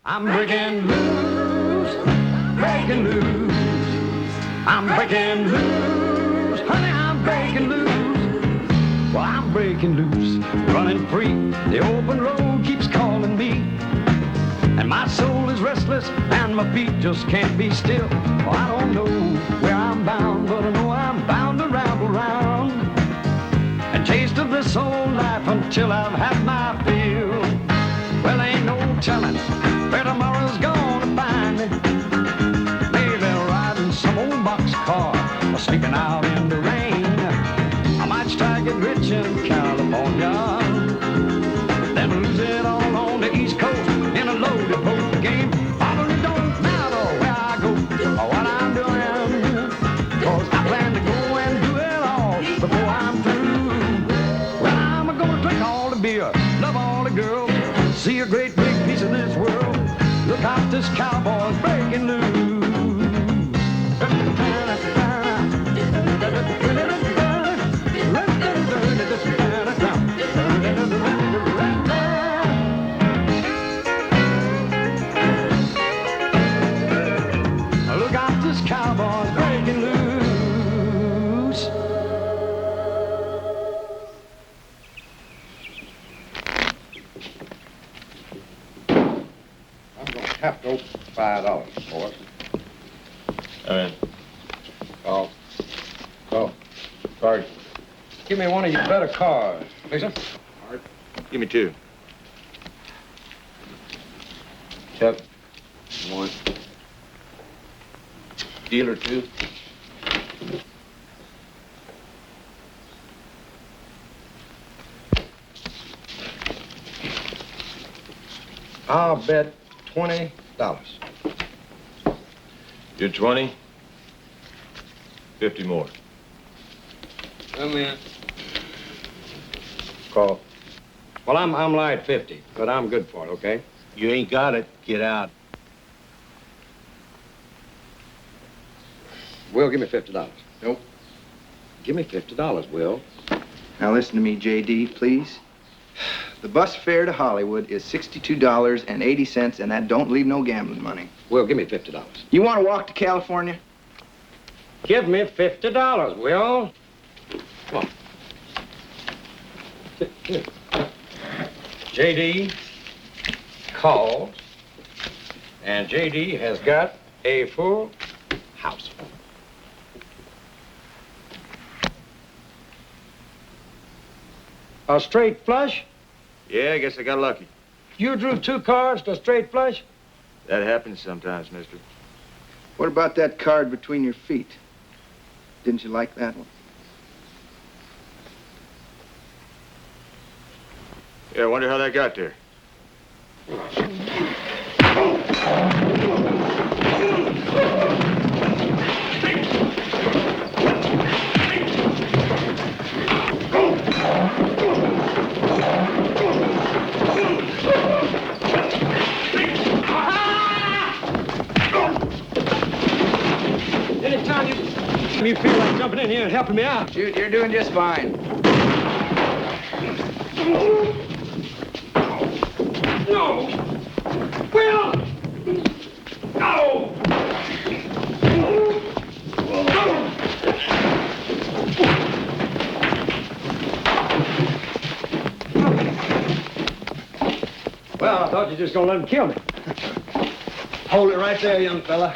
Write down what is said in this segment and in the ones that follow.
I'm breaking loose, breaking loose. I'm breaking loose, honey, I'm breaking loose. Well, I'm breaking loose, running free. The open road keeps calling me. And my soul is restless and my feet just can't be still. Well, I don't know where I'm bound, but I know I'm bound to ramble round and taste of this old life until I've had my fill. Well, ain't no telling where tomorrow's gonna find me. Maybe riding some old boxcar or sneaking out in the rain. I might strike it rich in California, then lose it all on the East Coast in a loaded poker game. Probably don't matter where I go or what I'm doing, 'cause I plan to go and do it all before I'm through. Well, I'm gonna drink all the beer, love all the girls, see a great big piece of this world. Look out, this cowboy's breaking loose. Look out, this cowboy's breaking loose. I'm going to have to open $5 for us. All right. Oh, sorry. Give me one of your better cars, Lisa. All right. Give me 2. Chuck, one. Dealer 2. I'll bet $20. You're 20. 50 more. Come in. Call. Well, I'm light 50, but I'm good for it, okay? You ain't got it. Get out. Will, give me $50. Nope. Give me $50, Will. Now listen to me, J.D., please. The bus fare to Hollywood is $62.80, and that don't leave no gambling money. Will, give me $50. You want to walk to California? Give me $50, Will. Come on. Here. J.D. called, and J.D. has got a full house. A straight flush? Yeah, I guess I got lucky. You drew 2 cards to straight flush? That happens sometimes, mister. What about that card between your feet? Didn't you like that one? Yeah, I wonder how that got there. Anytime you feel like jumping in here and helping me out. Shoot, you're doing just fine. No! Will! No! Well, I thought you were just gonna let him kill me. Hold it right there, young fella.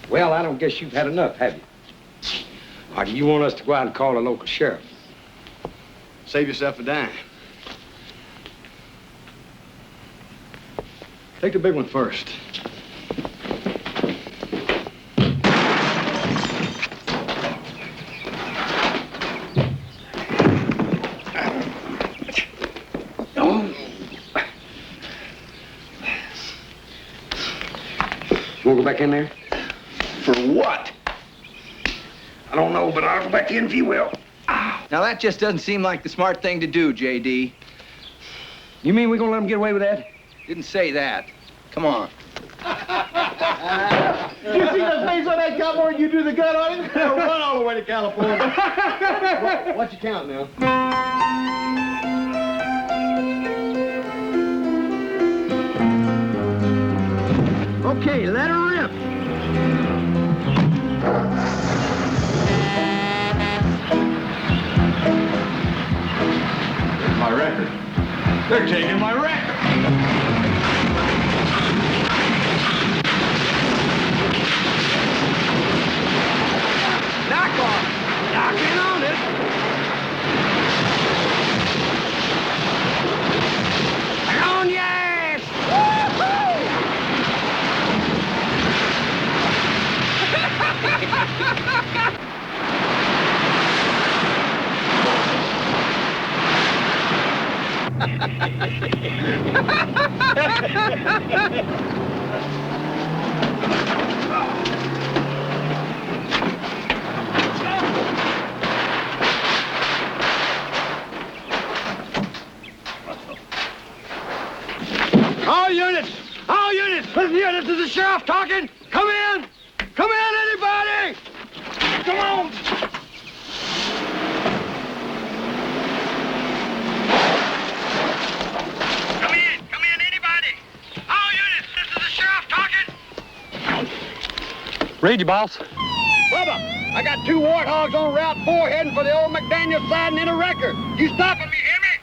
Well, I don't guess you've had enough, have you? Or do you want us to go out and call a local sheriff? Save yourself a dime. Take the big one first. You want to go back in there? For what? I don't know, but I'll go back in if you will. Now, that just doesn't seem like the smart thing to do, J.D. You mean we're gonna let him get away with that? Didn't say that. Come on. You see the face on that cowboy? You do the gun on him? Run all the way to California. Watch your count now. Okay, let her rip. There's my record. They're taking my record. Knock on it. Knock in on it. On your ass. All units, listen here, this is the sheriff talking. Come in, anybody. Come on. Come in, anybody. All units, this is the sheriff talking. Read you, boss. Bubba, I got 2 warthogs on Route 4 heading for the old McDaniel siding in a wrecker. You stopping me, hear me?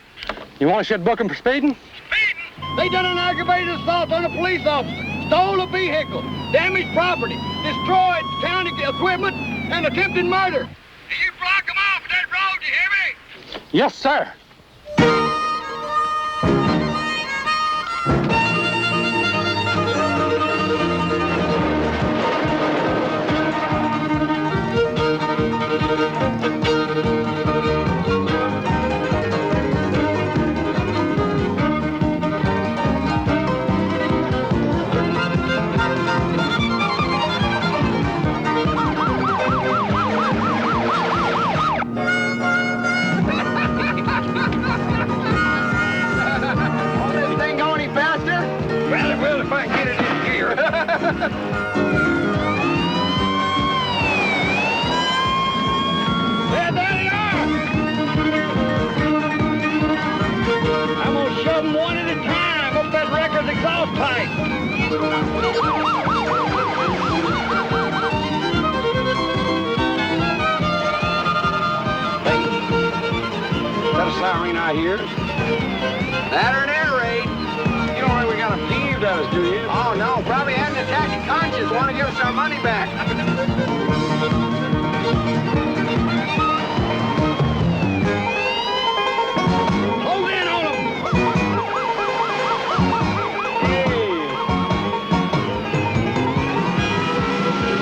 You want a shit book 'em for speeding? Speeding? They done an aggravated assault on a police officer, stole a vehicle, damaged property, destroyed county equipment, and attempted murder. Do you block them off that road, you hear me? Yes, sir. There they are! I'm gonna shove them one at a time up that wrecker's exhaust pipe. Hey, is that a siren I hear? That or an air raid. You don't think we got them peeved at us, do you? Oh, no. Probably had an attack of conscience. Want to give us our money back. Hold in on them. Hey.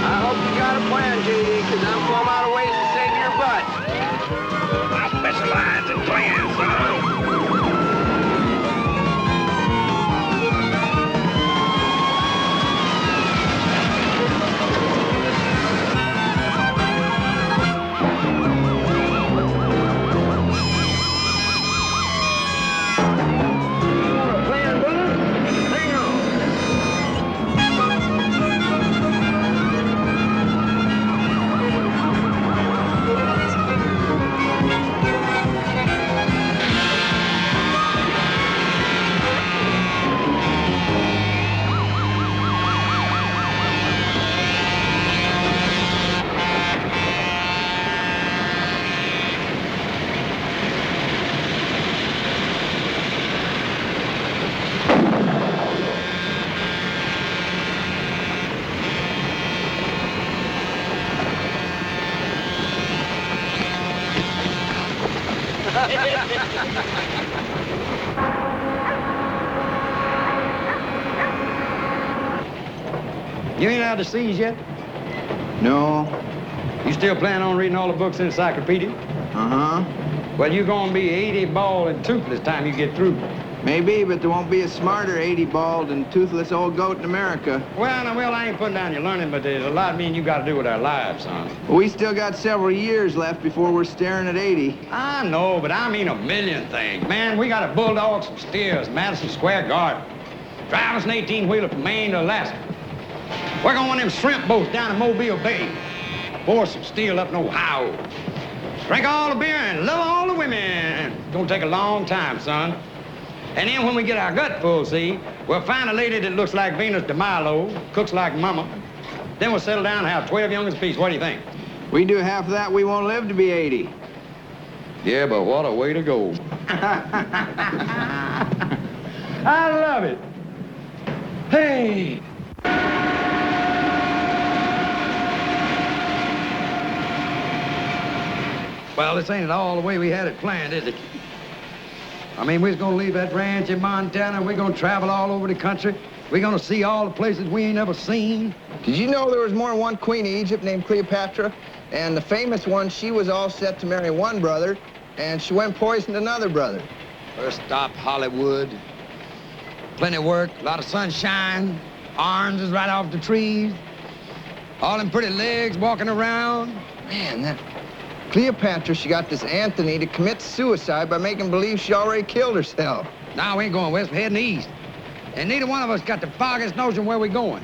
I hope you got a plan, JD, because I'm plumb out of ways to save your butt. I specialize in plans, son. You ain't out to seas yet? No. You still plan on reading all the books in the encyclopedia? Uh-huh. Well, you're gonna be 80 bald and toothless time you get through. Maybe, but there won't be a smarter 80 bald and toothless old goat in America. Well, I ain't putting down your learning, but there's a lot me and you gotta do with our lives, son. We still got several years left before we're staring at 80. I know, but I mean a million things. Man, we gotta bulldog some steers, Madison Square Garden. Drive us an 18-wheeler from Maine to Alaska. Work on one of them shrimp boats down in Mobile Bay. Pour some steel up in Ohio. Drink all the beer and love all the women. It's gonna take a long time, son. And then when we get our gut full, see, we'll find a lady that looks like Venus de Milo, cooks like Mama. Then we'll settle down and have 12 youngins apiece. What do you think? We do half of that, we won't live to be 80. Yeah, but what a way to go. I love it. Hey. Well, this ain't at all the way we had it planned, is it? I mean, we're gonna leave that ranch in Montana. We're gonna travel all over the country. We're gonna see all the places we ain't ever seen. Did you know there was more than one queen of Egypt named Cleopatra? And the famous one, she was all set to marry one brother, and she went and poisoned another brother. First stop, Hollywood. Plenty of work, a lot of sunshine, oranges right off the trees, all them pretty legs walking around. Man, that Cleopatra, she got this Anthony to commit suicide by making believe she already killed herself. Now we ain't going west, we're heading east. And neither one of us got the foggiest notion where we're going.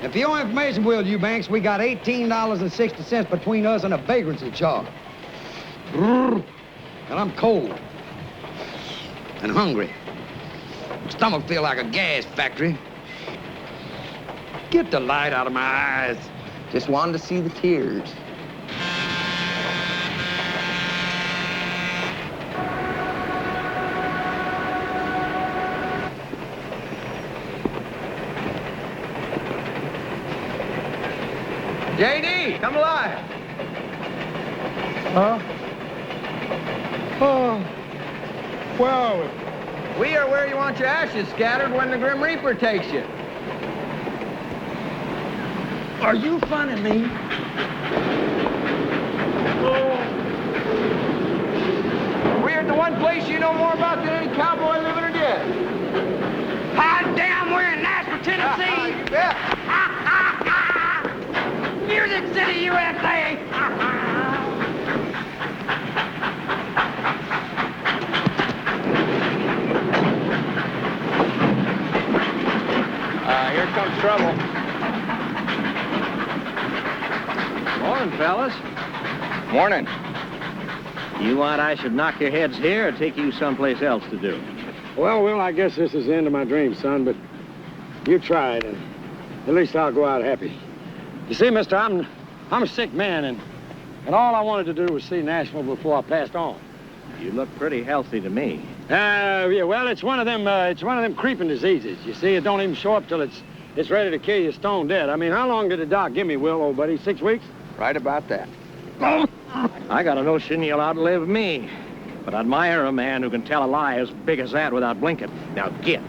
And for your information, Will Eubanks, we got $18.60 between us and a vagrancy charge. And I'm cold and hungry. My stomach feel like a gas factory. Get the light out of my eyes. Just wanted to see the tears. JD, come alive. Huh? Oh. Where are we? We are where you want your ashes scattered when the Grim Reaper takes you. Are you funning me? We're at the one place you know more about than any cowboy living or dead. Hot damn, we're in Nashville, Tennessee. You bet. Music City, USA. Here comes trouble. Morning, fellas. Morning. You want I should knock your heads here or take you someplace else to do? Well, Will, I guess this is the end of my dream, son, but you tried, and at least I'll go out happy. You see, mister, I'm a sick man, and all I wanted to do was see Nashville before I passed on. You look pretty healthy to me. Yeah, well, it's one of them creeping diseases. You see, it don't even show up till it's ready to kill you stone dead. I mean, how long did the doc give me, Will, old buddy? 6 weeks? Right about that. I got a notion you'll outlive me. But I admire a man who can tell a lie as big as that without blinking. Now get.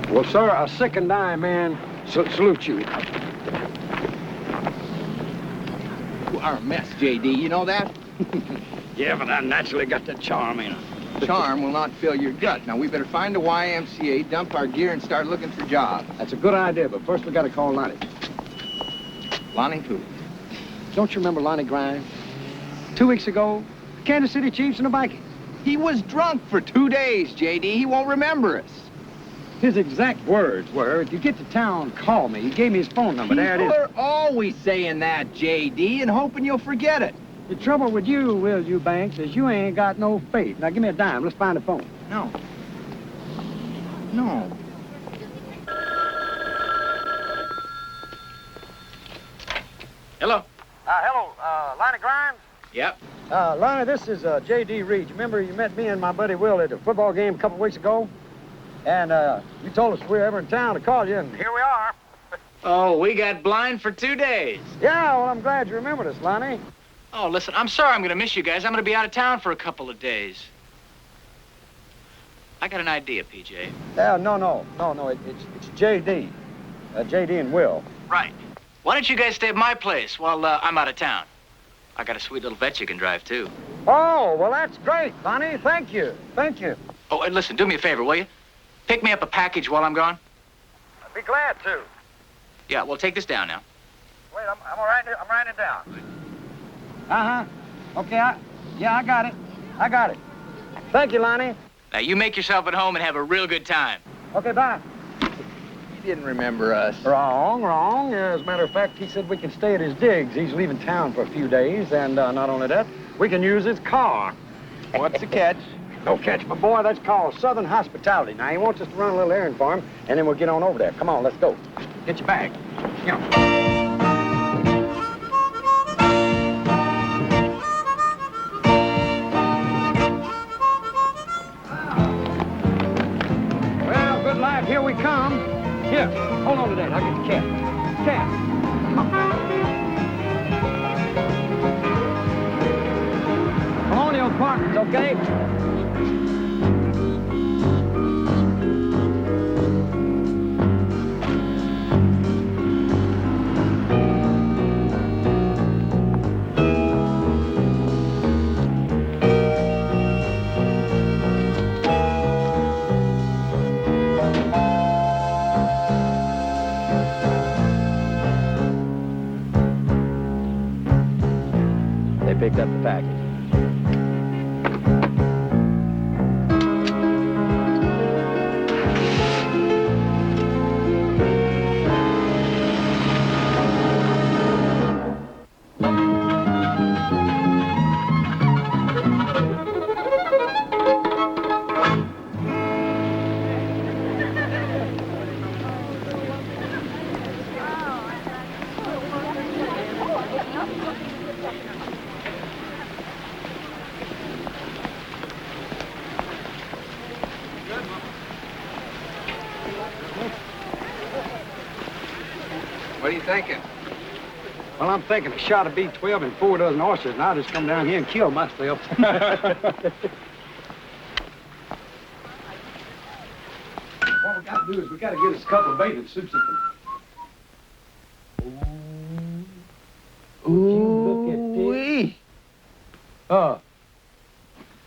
Well, sir, a sick and dying man salute you. You are a mess, JD. You know that? Yeah, but I naturally got the charm in it. Charm will not fill your gut. Now, we better find the YMCA, dump our gear, and start looking for jobs. That's a good idea, but first we got to call Lonnie. Lonnie who? Don't you remember Lonnie Grimes? 2 weeks ago, Kansas City Chiefs and the Vikings. He was drunk for 2 days, JD. He won't remember us. His exact words were, if you get to town, call me. He gave me his phone number. There it is. People are always saying that, JD, and hoping you'll forget it. The trouble with you, Will Eubanks, is you ain't got no faith. Now, give me a dime. Let's find the phone. No. No. Hello. Hello, Lonnie Grimes? Yep. Lonnie, this is J.D. Reed. You remember you met me and my buddy Will at a football game a couple weeks ago? And you told us if we were ever in town to call you, and here we are. Oh, we got blind for 2 days. Yeah, well, I'm glad you remembered us, Lonnie. Oh, listen, I'm sorry I'm going to miss you guys. I'm going to be out of town for a couple of days. I got an idea, PJ. No. It's J.D. J.D. and Will. Right. Why don't you guys stay at my place while I'm out of town? I got a sweet little vet you can drive, too. Oh, well, that's great, Lonnie. Thank you. Thank you. Oh, and listen, do me a favor, will you? Pick me up a package while I'm gone. I'd be glad to. Yeah, well, take this down now. Wait, I'm writing it down. Uh-huh. Okay, I got it. I got it. Thank you, Lonnie. Now, you make yourself at home and have a real good time. Okay, bye. He didn't remember us. Wrong. As a matter of fact, he said we can stay at his digs. He's leaving town for a few days, and not only that, we can use his car. What's the catch? Don't catch my boy. That's called Southern hospitality. Now, he wants us to run a little errand for him, and then we'll get on over there. Come on, let's go. Get your bag. You know. Well, good life, here we come. Here, hold on to that. I'll get the cat. Cat. Come on, you partners, okay? They picked up the package. What are you thinking? Well, I'm thinking a shot of B12 and 4 dozen oysters, and I'll just come down here and kill myself. What we got to do is we got to get us a couple of bathing suits that can... Ooh, look at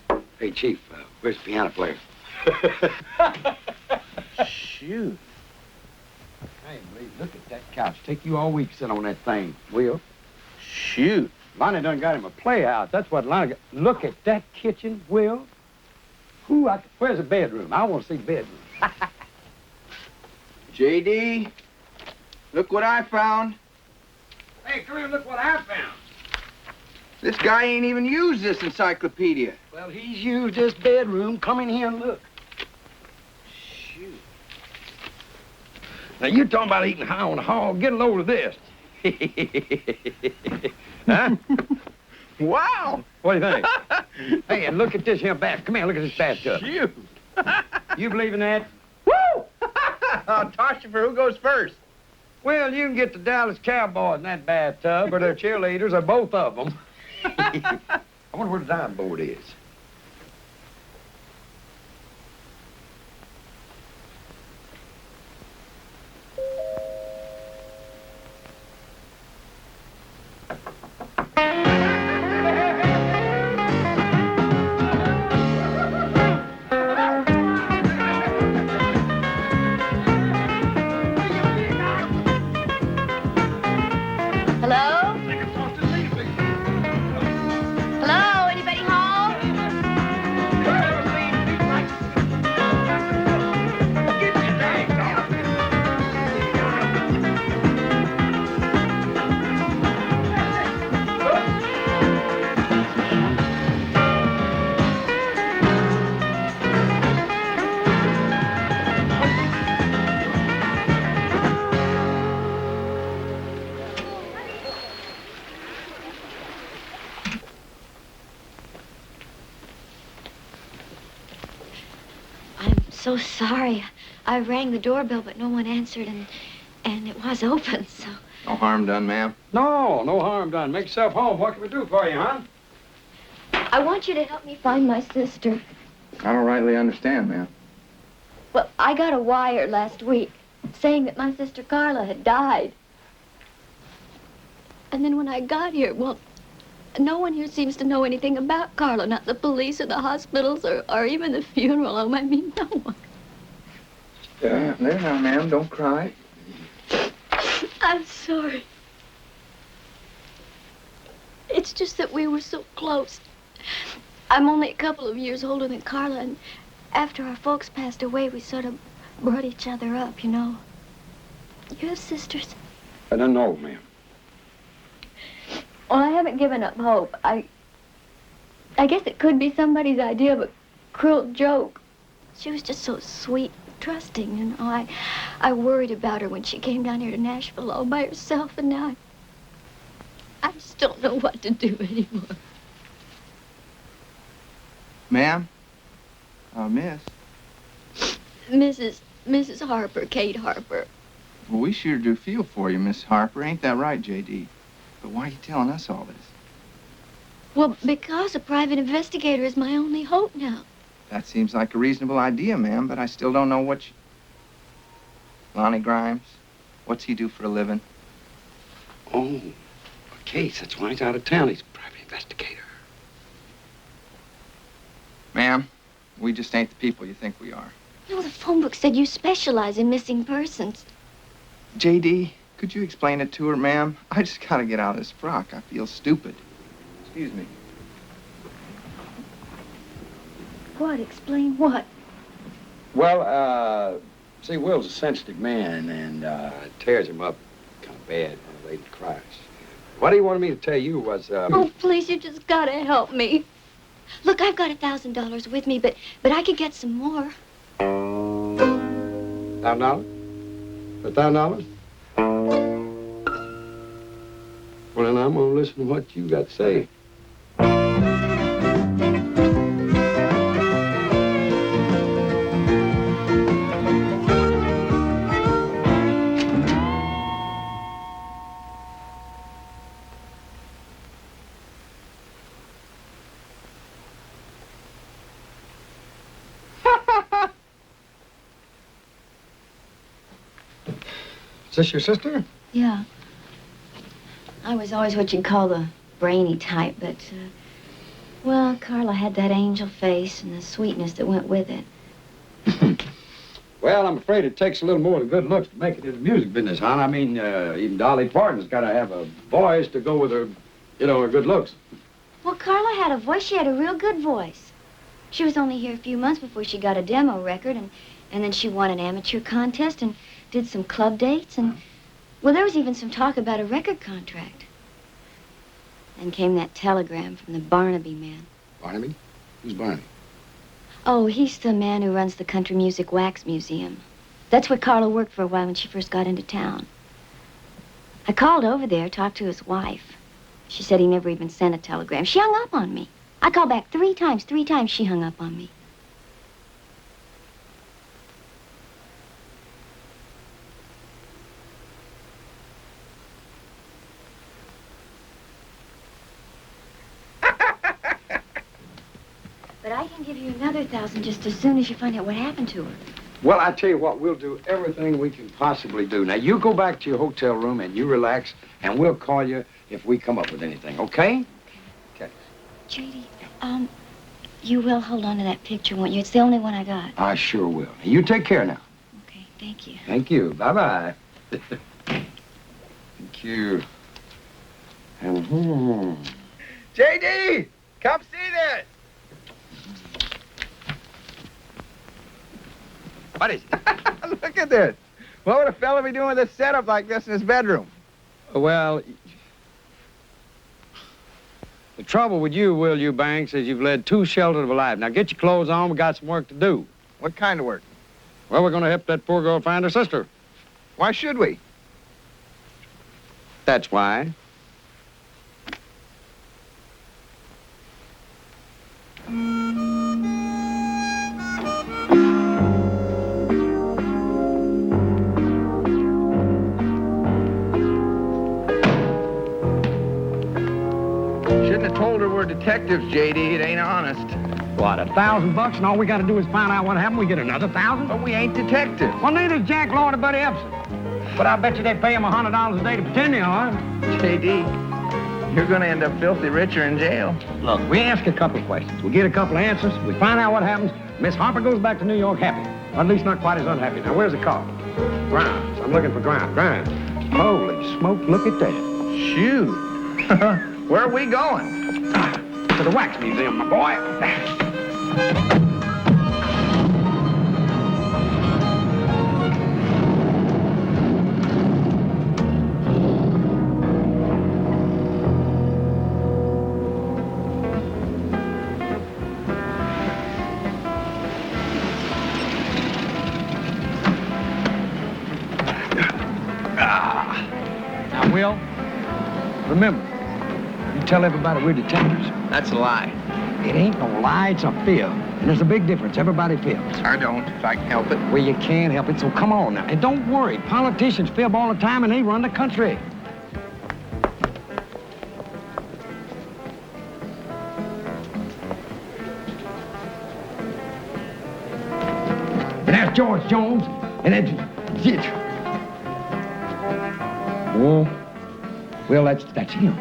this. Hey, Chief, where's the piano player? Shoot. Hey, Lee, look at that couch. Take you all week to sit on that thing, Will. Shoot. Lonnie done got him a playhouse. That's what Lonnie got. Look at that kitchen, Will. Where's the bedroom? I want to see the bedroom. J.D., look what I found. Hey, come here, look what I found. This guy ain't even used this encyclopedia. Well, he's used this bedroom. Come in here and look. Shoot. Now, you're talking about eating high on the hog. Get a load of this. Huh? Wow! What do you think? Hey, and look at this here bath. Come here, look at this bathtub. Shoot! You believe in that? Woo! I'll toss you for who goes first. Well, you can get the Dallas Cowboys in that bathtub, or their cheerleaders, or both of them. I wonder where the dime board is. So sorry. I rang the doorbell, but no one answered, and it was open, so... No harm done, ma'am. No harm done. Make yourself home. What can we do for you, hon? I want you to help me find my sister. I don't rightly understand, ma'am. Well, I got a wire last week saying that my sister Carla had died. And then when I got here, well, no one here seems to know anything about Carla, not the police or the hospitals or even the funeral home. I mean, no one. There now, ma'am. Don't cry. I'm sorry. It's just that we were so close. I'm only a couple of years older than Carla, and after our folks passed away, we sort of brought each other up, you know. You have sisters? I don't know, ma'am. Well, I haven't given up hope. I guess it could be somebody's idea, but cruel joke. She was just so sweet, trusting, you know. I worried about her when she came down here to Nashville all by herself, and now I just don't know what to do anymore. Ma'am? Miss? Mrs. Harper, Kate Harper. Well, we sure do feel for you, Miss Harper. Ain't that right, J.D.? But why are you telling us all this? Well, because a private investigator is my only hope now. That seems like a reasonable idea, ma'am, but I still don't know what you... Lonnie Grimes? What's he do for a living? Oh, a case. That's why he's out of town. He's a private investigator. Ma'am, we just ain't the people you think we are. No, the phone book said you specialize in missing persons. J.D., could you explain it to her, ma'am? I just gotta get out of this frock. I feel stupid. Excuse me. What? Explain what? Well, see, Will's a sensitive man, and it tears him up kind of bad when a lady cries. What he wanted me to tell you was, Oh, please, you just gotta help me. Look, I've got $1,000 with me, but I could get some more. $1,000? $1,000? Well, then I'm gonna listen to what you got to say. Is this your sister? Yeah. I was always what you'd call the brainy type, but, well, Carla had that angel face and the sweetness that went with it. Well, I'm afraid it takes a little more than good looks to make it in the music business, hon. I mean, even Dolly Parton's got to have a voice to go with her, you know, her good looks. Well, Carla had a voice. She had a real good voice. She was only here a few months before she got a demo record, and then she won an amateur contest and did some club dates, and, well, there was even some talk about a record contract. Then came that telegram from the Barnaby man. Barnaby? Who's Barnaby? Oh, he's the man who runs the Country Music Wax Museum. That's where Carla worked for a while when she first got into town. I called over there, talked to his wife. She said he never even sent a telegram. She hung up on me. I called back 3 times. 3 times she hung up on me. But I can give you another 1,000 just as soon as you find out what happened to her. Well, I tell you what, we'll do everything we can possibly do. Now, you go back to your hotel room and you relax, and we'll call you if we come up with anything, okay? Okay. J.D., you will hold on to that picture, won't you? It's the only one I got. I sure will. You take care now. Okay, thank you. Thank you. Bye-bye. Thank you. And, J.D., come see this. What is it? Look at this. What would a fella be doing with a setup like this in his bedroom? Well, the trouble with you, Will Eubanks, is you've led too sheltered of a life. Now, get your clothes on. We got some work to do. What kind of work? Well, we're going to help that poor girl find her sister. Why should we? That's why. Shouldn't have told her we're detectives, J.D. It ain't honest. What, $1,000 and all we got to do is find out what happened? We get another 1,000? But we ain't detectives. Well, neither is Jack Lord or Buddy Epson. But I bet you they pay him $100 a day to pretend they are. J.D., you're gonna end up filthy rich or in jail. Look, we ask a couple of questions. We get a couple of answers. We find out what happens. Miss Harper goes back to New York happy. Or at least not quite as unhappy. Now, where's the car? Grimes. I'm looking for Grimes. Grimes. Holy smoke, look at that. Shoot. Where are we going? To the Wax Museum, my boy. Will, remember, you tell everybody we're detectives. That's a lie. It ain't no lie, it's a fib. And there's a big difference. Everybody fibs. I don't, if I can help it. Well, you can't help it, so come on now. And don't worry, politicians fib all the time and they run the country. And that's George Jones, and that's... Oh, well, that's him.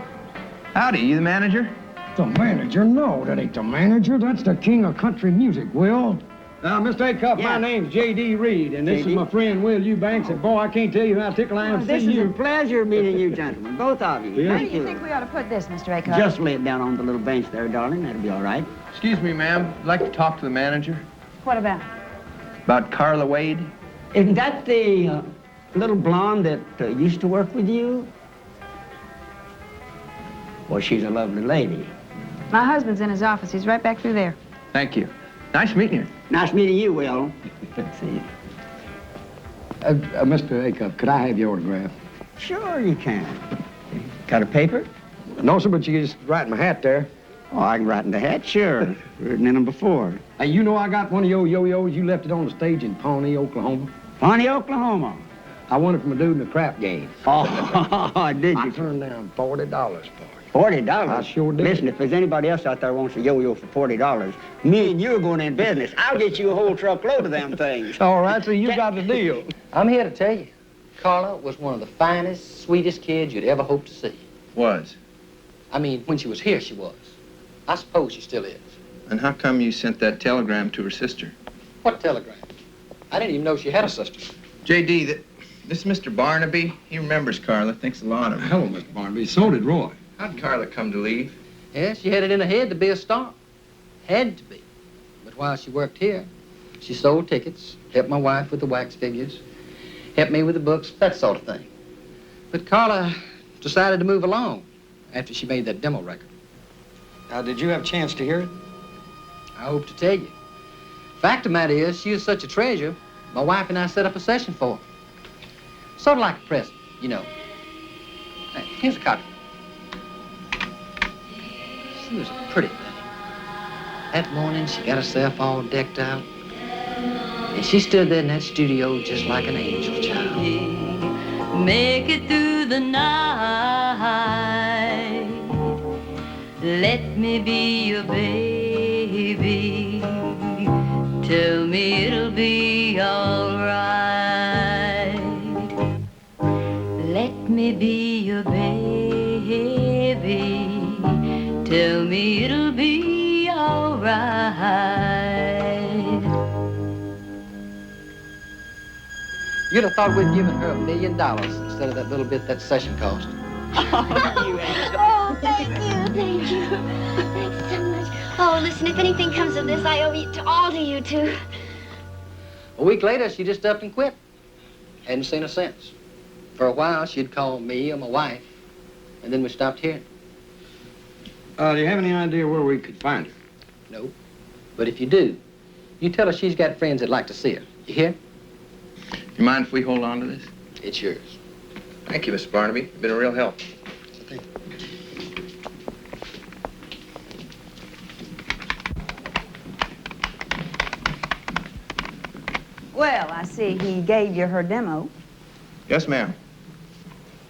Howdy, you the manager? The manager? No, that ain't the manager. That's the king of country music, Will. Now, Mr. Acuff, my name's J.D. Reed, and this is my friend Will Eubanks. And, boy, I can't tell you how tickled I am to see you. This is a pleasure meeting you gentlemen, both of you. Yeah. Thank Where do you think we ought to put this, Mr. Acuff? Just lay it down on the little bench there, darling. That'll be all right. Excuse me, ma'am. I'd like to talk to the manager. What about? About Carla Wade. Isn't that the little blonde that used to work with you? Well, she's a lovely lady. My husband's in his office. He's right back through there. Thank you. Nice meeting you. Nice meeting you, Will. Let's see. Mr. Acuff, could I have your autograph? Sure you can. Got a paper? No, sir, but you can just write in my hat there. Oh, I can write in the hat, sure. Written in them before. Hey, you know I got one of your yo-yos. You left it on the stage in Pawnee, Oklahoma. Pawnee, Oklahoma. I won it from a dude in a crap game. Oh, did I you? turned down $40 for it. $40? I sure did. Listen, if there's anybody else out there who wants a yo-yo for $40, me and you are going in business. I'll get you a whole truckload of them things. All right, so you got the deal. I'm here to tell you, Carla was one of the finest, sweetest kids you'd ever hope to see. Was. I mean, when she was here, she was. I suppose she still is. And how come you sent that telegram to her sister? What telegram? I didn't even know she had a sister. J.D., this is Mr. Barnaby. He remembers Carla, thinks a lot of her. Hello, Mr. Barnaby. So did Roy. How'd Carla come to leave? Yeah, she had it in her head to be a star. Had to be. But while she worked here, she sold tickets, helped my wife with the wax figures, helped me with the books, that sort of thing. But Carla decided to move along after she made that demo record. Did you have a chance to hear it? I hope to tell you. Fact of the matter is, she is such a treasure, my wife and I set up a session for her. Sort of like a present, you know. Hey, here's a copy. She was a pretty thing. That morning, she got herself all decked out. And she stood there in that studio just like an angel child. Make it through the night. Let me be your baby. Tell me it'll be all right. Let me be your baby. Tell me it'll be all right. You'd have thought we'd given her $1 million instead of that little bit that session cost. Oh, thank you. Thanks so much. Oh, listen, if anything comes of this, I owe it all to you two. A week later, she just up and quit. Hadn't seen her since. For a while, she'd call me or my wife, and then we stopped hearing. Do you have any idea where we could find her? No. But if you do, you tell her she's got friends that'd like to see her. You hear? You mind if we hold on to this? It's yours. Thank you, Mr. Barnaby. You've been a real help. Well, I see he gave you her demo. Yes, ma'am.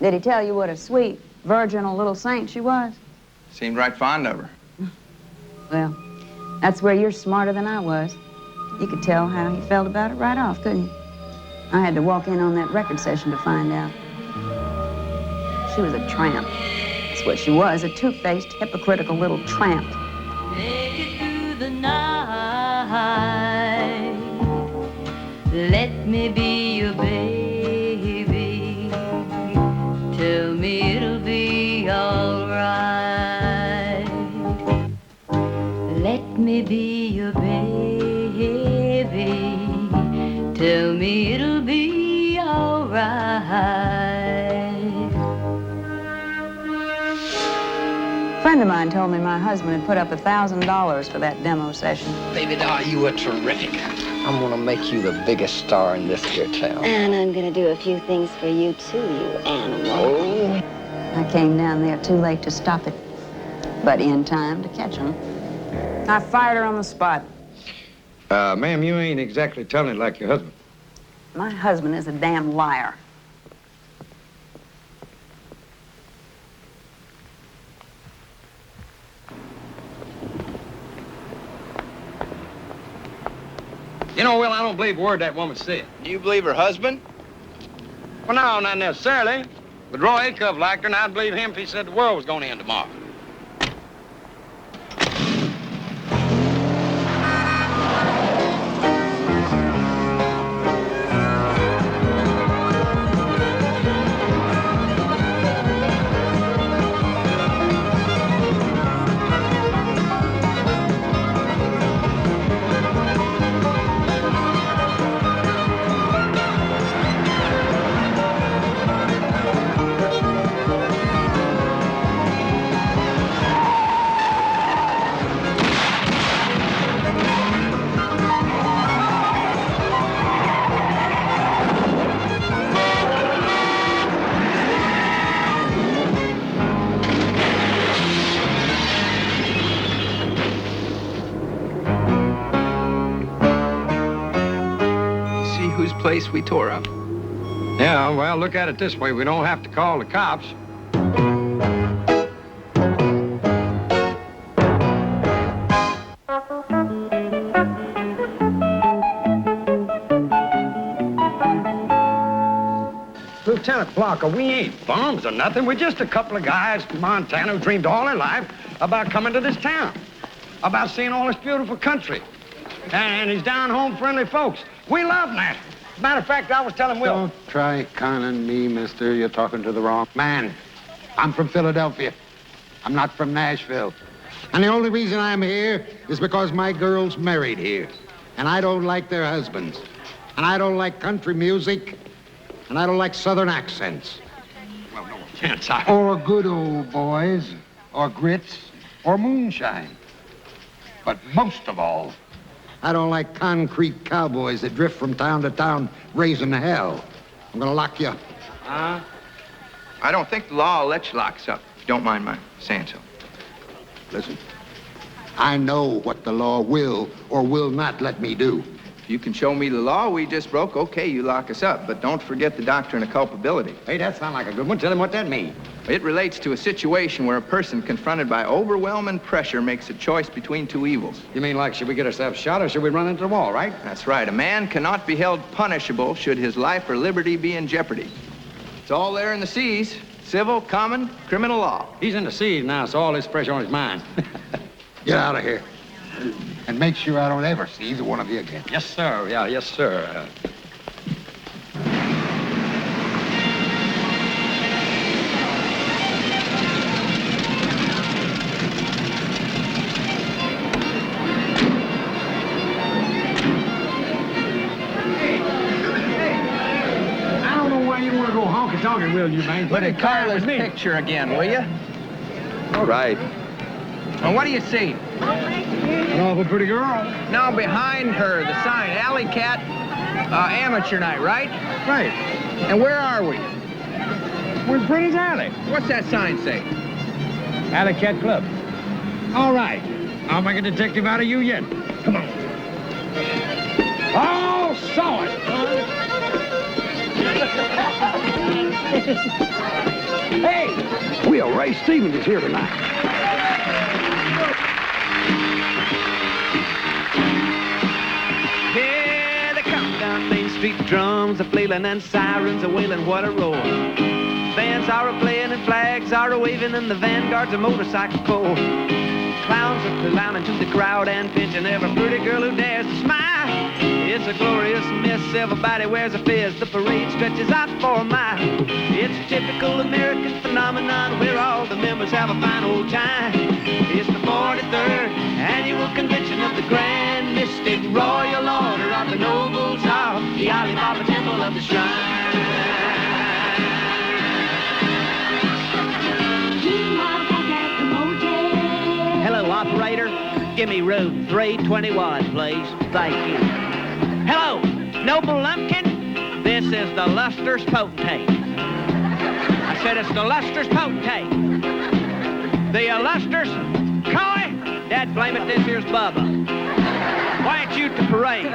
Did he tell you what a sweet, virginal little saint she was? Seemed right fond of her. Well, that's where you're smarter than I was. You could tell how he felt about it right off, couldn't you? I had to walk in on that record session to find out. She was a tramp. That's what she was, a two-faced, hypocritical little tramp. Make it through the night. Let me be your baby. Tell me it'll be all right. Let me be your baby. Tell me it'll be all right. A friend of mine told me my husband had put up $1,000 for that demo session. Baby doll, you were terrific. I'm gonna make you the biggest star in this here town. And I'm gonna do a few things for you too, you animal. Oh. I came down there too late to stop it, but in time to catch him. I fired her on the spot. Ma'am, you ain't exactly telling it like your husband. My husband is a damn liar. You know, Will, I don't believe a word that woman said. You believe her husband? Well, no, not necessarily. But Roy Acuff liked her, and I'd believe him if he said the world was going to end tomorrow. Place we tore up. Yeah, well, look at it this way. We don't have to call the cops. Lieutenant Blocker, we ain't bums or nothing. We're just a couple of guys from Montana who dreamed all their life about coming to this town, about seeing all this beautiful country, and these down-home friendly folks. We love Nashville. As a matter of fact, I was telling Will... Don't try conning me, mister. You're talking to the wrong man. I'm from Philadelphia. I'm not from Nashville. And the only reason I'm here is because my girl's married here. And I don't like their husbands. And I don't like country music. And I don't like southern accents. Well, no offense, Or good old boys, or grits, or moonshine. But most of all, I don't like concrete cowboys that drift from town to town raising hell. I'm gonna lock you up. I don't think the law will let you lock us up, if you don't mind my saying so. Listen, I know what the law will or will not let me do. If you can show me the law we just broke, okay, you lock us up. But don't forget the doctrine of culpability. Hey, that sounds like a good one. Tell him what that means. It relates to a situation where a person confronted by overwhelming pressure makes a choice between two evils. You mean like, should we get ourselves shot or should we run into the wall, right? That's right. A man cannot be held punishable should his life or liberty be in jeopardy. It's all there in the C's. Civil, common, criminal law. He's in the C's now, so all this pressure on his mind. Get out of here. And make sure I don't ever see either one of you again. Yes, sir. Yeah, yes, sir. I don't know why you want to go honky-tonkin', will you, man? Look at Carla's picture again, will you? All right. Well, what do you see? An awful pretty girl. Now behind her, the sign, Alley Cat Amateur Night, right? Right. And where are we? We're in Pretty's Alley. What's that sign say? Alley Cat Club. All right. I'll make a detective out of you yet. Come on. Oh, saw it. Hey, Will, Ray Stevens is here tonight. Here they come down Main Street, drums are flailing and sirens are wailing, what a roar. Bands are a-playing and flags are a-waving and the vanguard's a motorcycle corps. Clowns are clowning to the crowd and pinching every pretty girl who dares to smile. It's a glorious mess, everybody wears a fez, the parade stretches out for a mile. It's a typical American phenomenon where all the members have a fine old time. It's the 43rd annual convention of the Grand Mystic Royal Order of the Nobles of the Alibaba Temple of the Shrine. Hello, operator. Give me room 321, please. Thank you. Hello, noble lumpkin. This is the luster's potentate. I said it's the luster's potentate. The luster's coy. Dad, blame it, this here's Bubba. Why ain't you at the parade?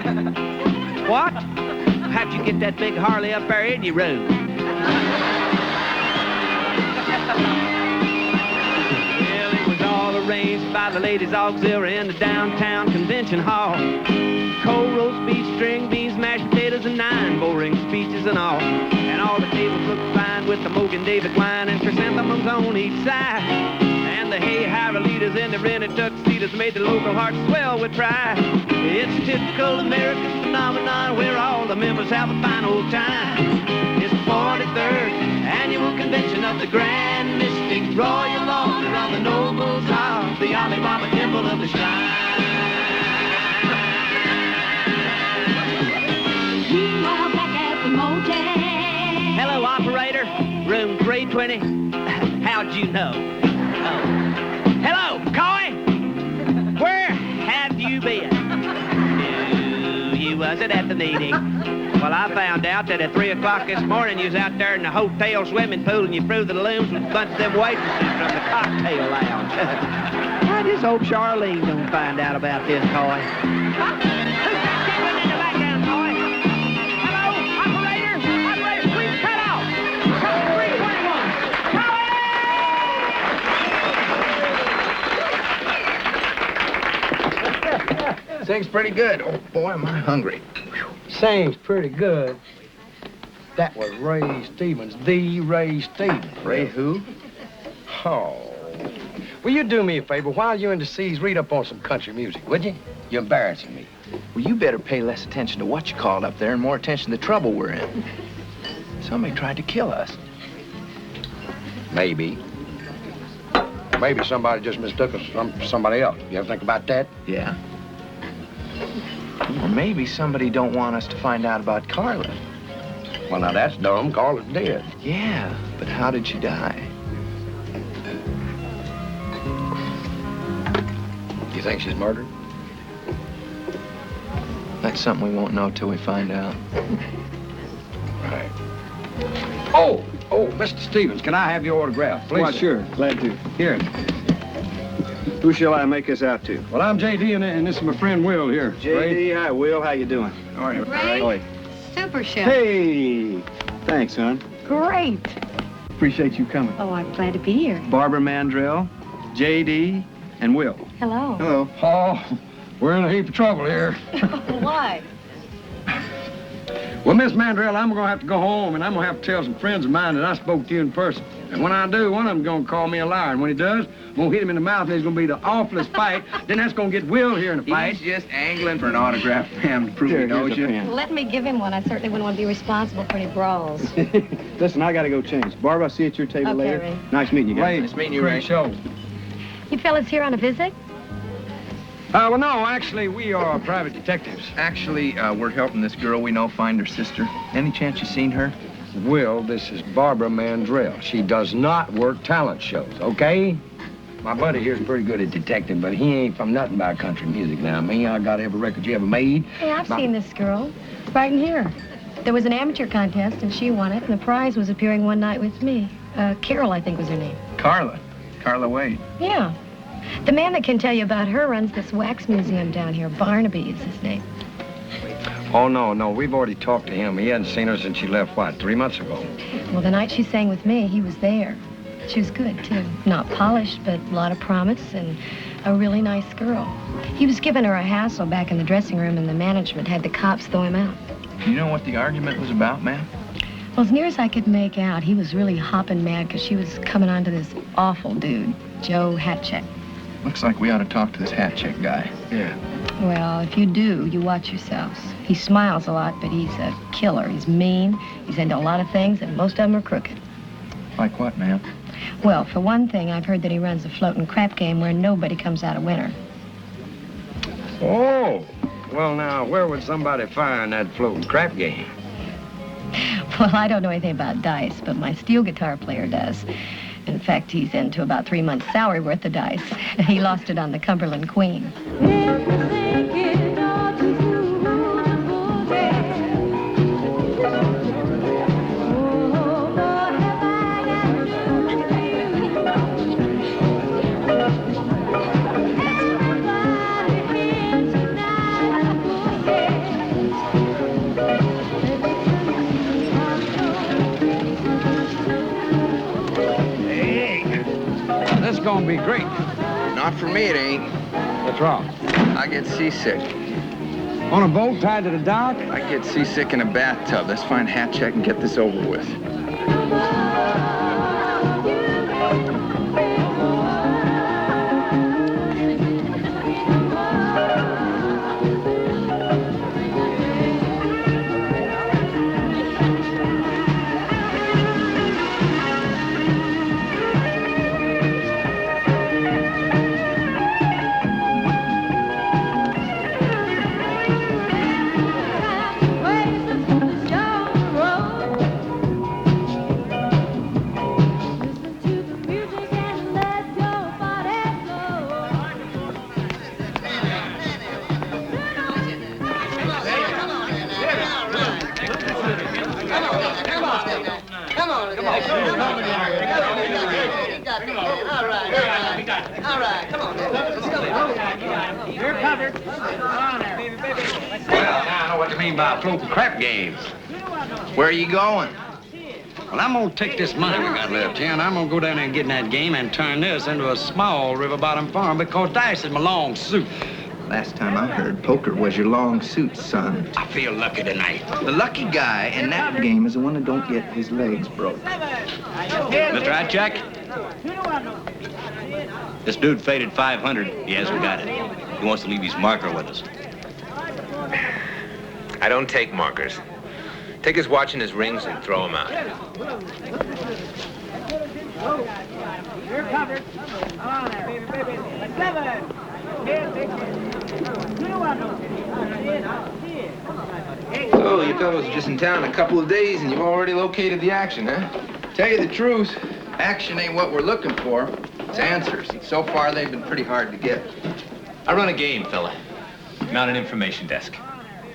What? How'd you get that big Harley up there in your room? Well, it was all arranged by the ladies' auxiliary in the downtown convention hall. Cold roast beef, string beans, mashed potatoes, and 9 boring speeches and all. And all the tables looked fine with the Mogan David wine and chrysanthemums on each side. And the hay-hire leaders in the rented tuxedos made the local hearts swell with pride. It's a typical American phenomenon where all the members have a fine old time. It's the 43rd annual convention of the Grand Mystic Royal Order of the Nobles of the Alibaba Temple of the Shrine. Meanwhile, back at the motel. Hello, operator. Room 320. How'd you know? Oh. Hello, Coy. Where have you been? No, you wasn't at the meeting. Well, I found out that at 3 o'clock this morning you was out there in the hotel swimming pool and you threw the balloons with a bunch of them waitresses from the cocktail lounge. I just hope Charlene don't find out about this, Coy. Thing's pretty good. Oh, boy, am I hungry. Sings pretty good. That was Ray Stevens, the Ray Stevens. Ray who? Oh. Will you do me a favor? While you're in the seas, read up on some country music, would you? You're embarrassing me. Well, you better pay less attention to what you called up there and more attention to the trouble we're in. Somebody tried to kill us. Maybe. Maybe somebody just mistook us for somebody else. You ever think about that? Yeah. Or maybe somebody don't want us to find out about Carla. Well, now that's dumb. Carla's dead. Yeah, but how did she die? You think she's murdered? That's something we won't know till we find out. Right. Oh, Mr. Stevens, can I have your autograph, please? Why, sure. Glad to. Here. Who shall I make this out to? Well, I'm J.D., and this is my friend Will here. J.D., hi, Will. How you doing? All right. Ray, super show. Hey! Thanks, son. Great. Appreciate you coming. Oh, I'm glad to be here. Barbara Mandrell, J.D., and Will. Hello. Hello. Oh, we're in a heap of trouble here. Why? Well, Miss Mandrell, I'm going to have to go home, and I'm going to have to tell some friends of mine that I spoke to you in person. And when I do, one of them's going to call me a liar. And when he does, I'm going to hit him in the mouth, and it's going to be the awfulest fight. Then that's going to get Will here in a fight. He's just angling for an autograph, ma'am, to prove he knows you. Let me give him one. I certainly wouldn't want to be responsible for any brawls. Listen, I got to go change. Barbara, I'll see you at your table Okay, later. Ray. Nice meeting you guys. Ray, Nice meeting you, great Ray. show. You fellas here on a visit? Well, no, actually, we are private detectives. Actually, we're helping this girl we know find her sister. Any chance you seen her? Will, this is Barbara Mandrell. She does not work talent shows, okay? My buddy here's pretty good at detecting, but he ain't from nothing about country music now. Me, I got every record you ever made. Hey, I've seen this girl. Right in here. There was an amateur contest, and she won it, and the prize was appearing one night with me. Carol, I think was her name. Carla. Carla Wade. Yeah. The man that can tell you about her runs this wax museum down here. Barnaby is his name. Oh, no, we've already talked to him. He hadn't seen her since she left, what, 3 months ago? Well, the night she sang with me, he was there. She was good, too. Not polished, but a lot of promise and a really nice girl. He was giving her a hassle back in the dressing room, and the management had the cops throw him out. Do you know what the argument was about, ma'am? Well, as near as I could make out, he was really hopping mad because she was coming on to this awful dude, Joe Hatcheck. Looks like we ought to talk to this hat check guy. Yeah. Well, if you do, you watch yourselves. He smiles a lot, but he's a killer. He's mean, he's into a lot of things, and most of them are crooked. Like what, ma'am? Well, for one thing, I've heard that he runs a floating crap game where nobody comes out a winner. Oh, well, now, where would somebody find that floating crap game? Well, I don't know anything about dice, but my steel guitar player does. In fact, he's into about 3 months' salary worth of dice. He lost it on the Cumberland Queen. is gonna be great. Not for me, it ain't. What's wrong? I get seasick. On a boat tied to the dock? I get seasick in a bathtub. Let's find Hatcheck and get this over with. Floating crap games. Where are you going? Well, I'm gonna take this money we got left here, and I'm gonna go down there and get in that game and turn this into a small river bottom farm because dice is my long suit. Last time I heard, poker was your long suit, son. I feel lucky tonight. The lucky guy in that game is the one that don't get his legs broke. Mr. Hatcheck? This dude faded 500. He hasn't got it. He wants to leave his marker with us. I don't take markers. Take his watch and his rings and throw them out. You're covered. Come on there. Baby. 7. So, you fellows are just in town a couple of days and you've already located the action, huh? Tell you the truth, action ain't what we're looking for. It's answers. So far, they've been pretty hard to get. I run a game, fella. I'm on an information desk.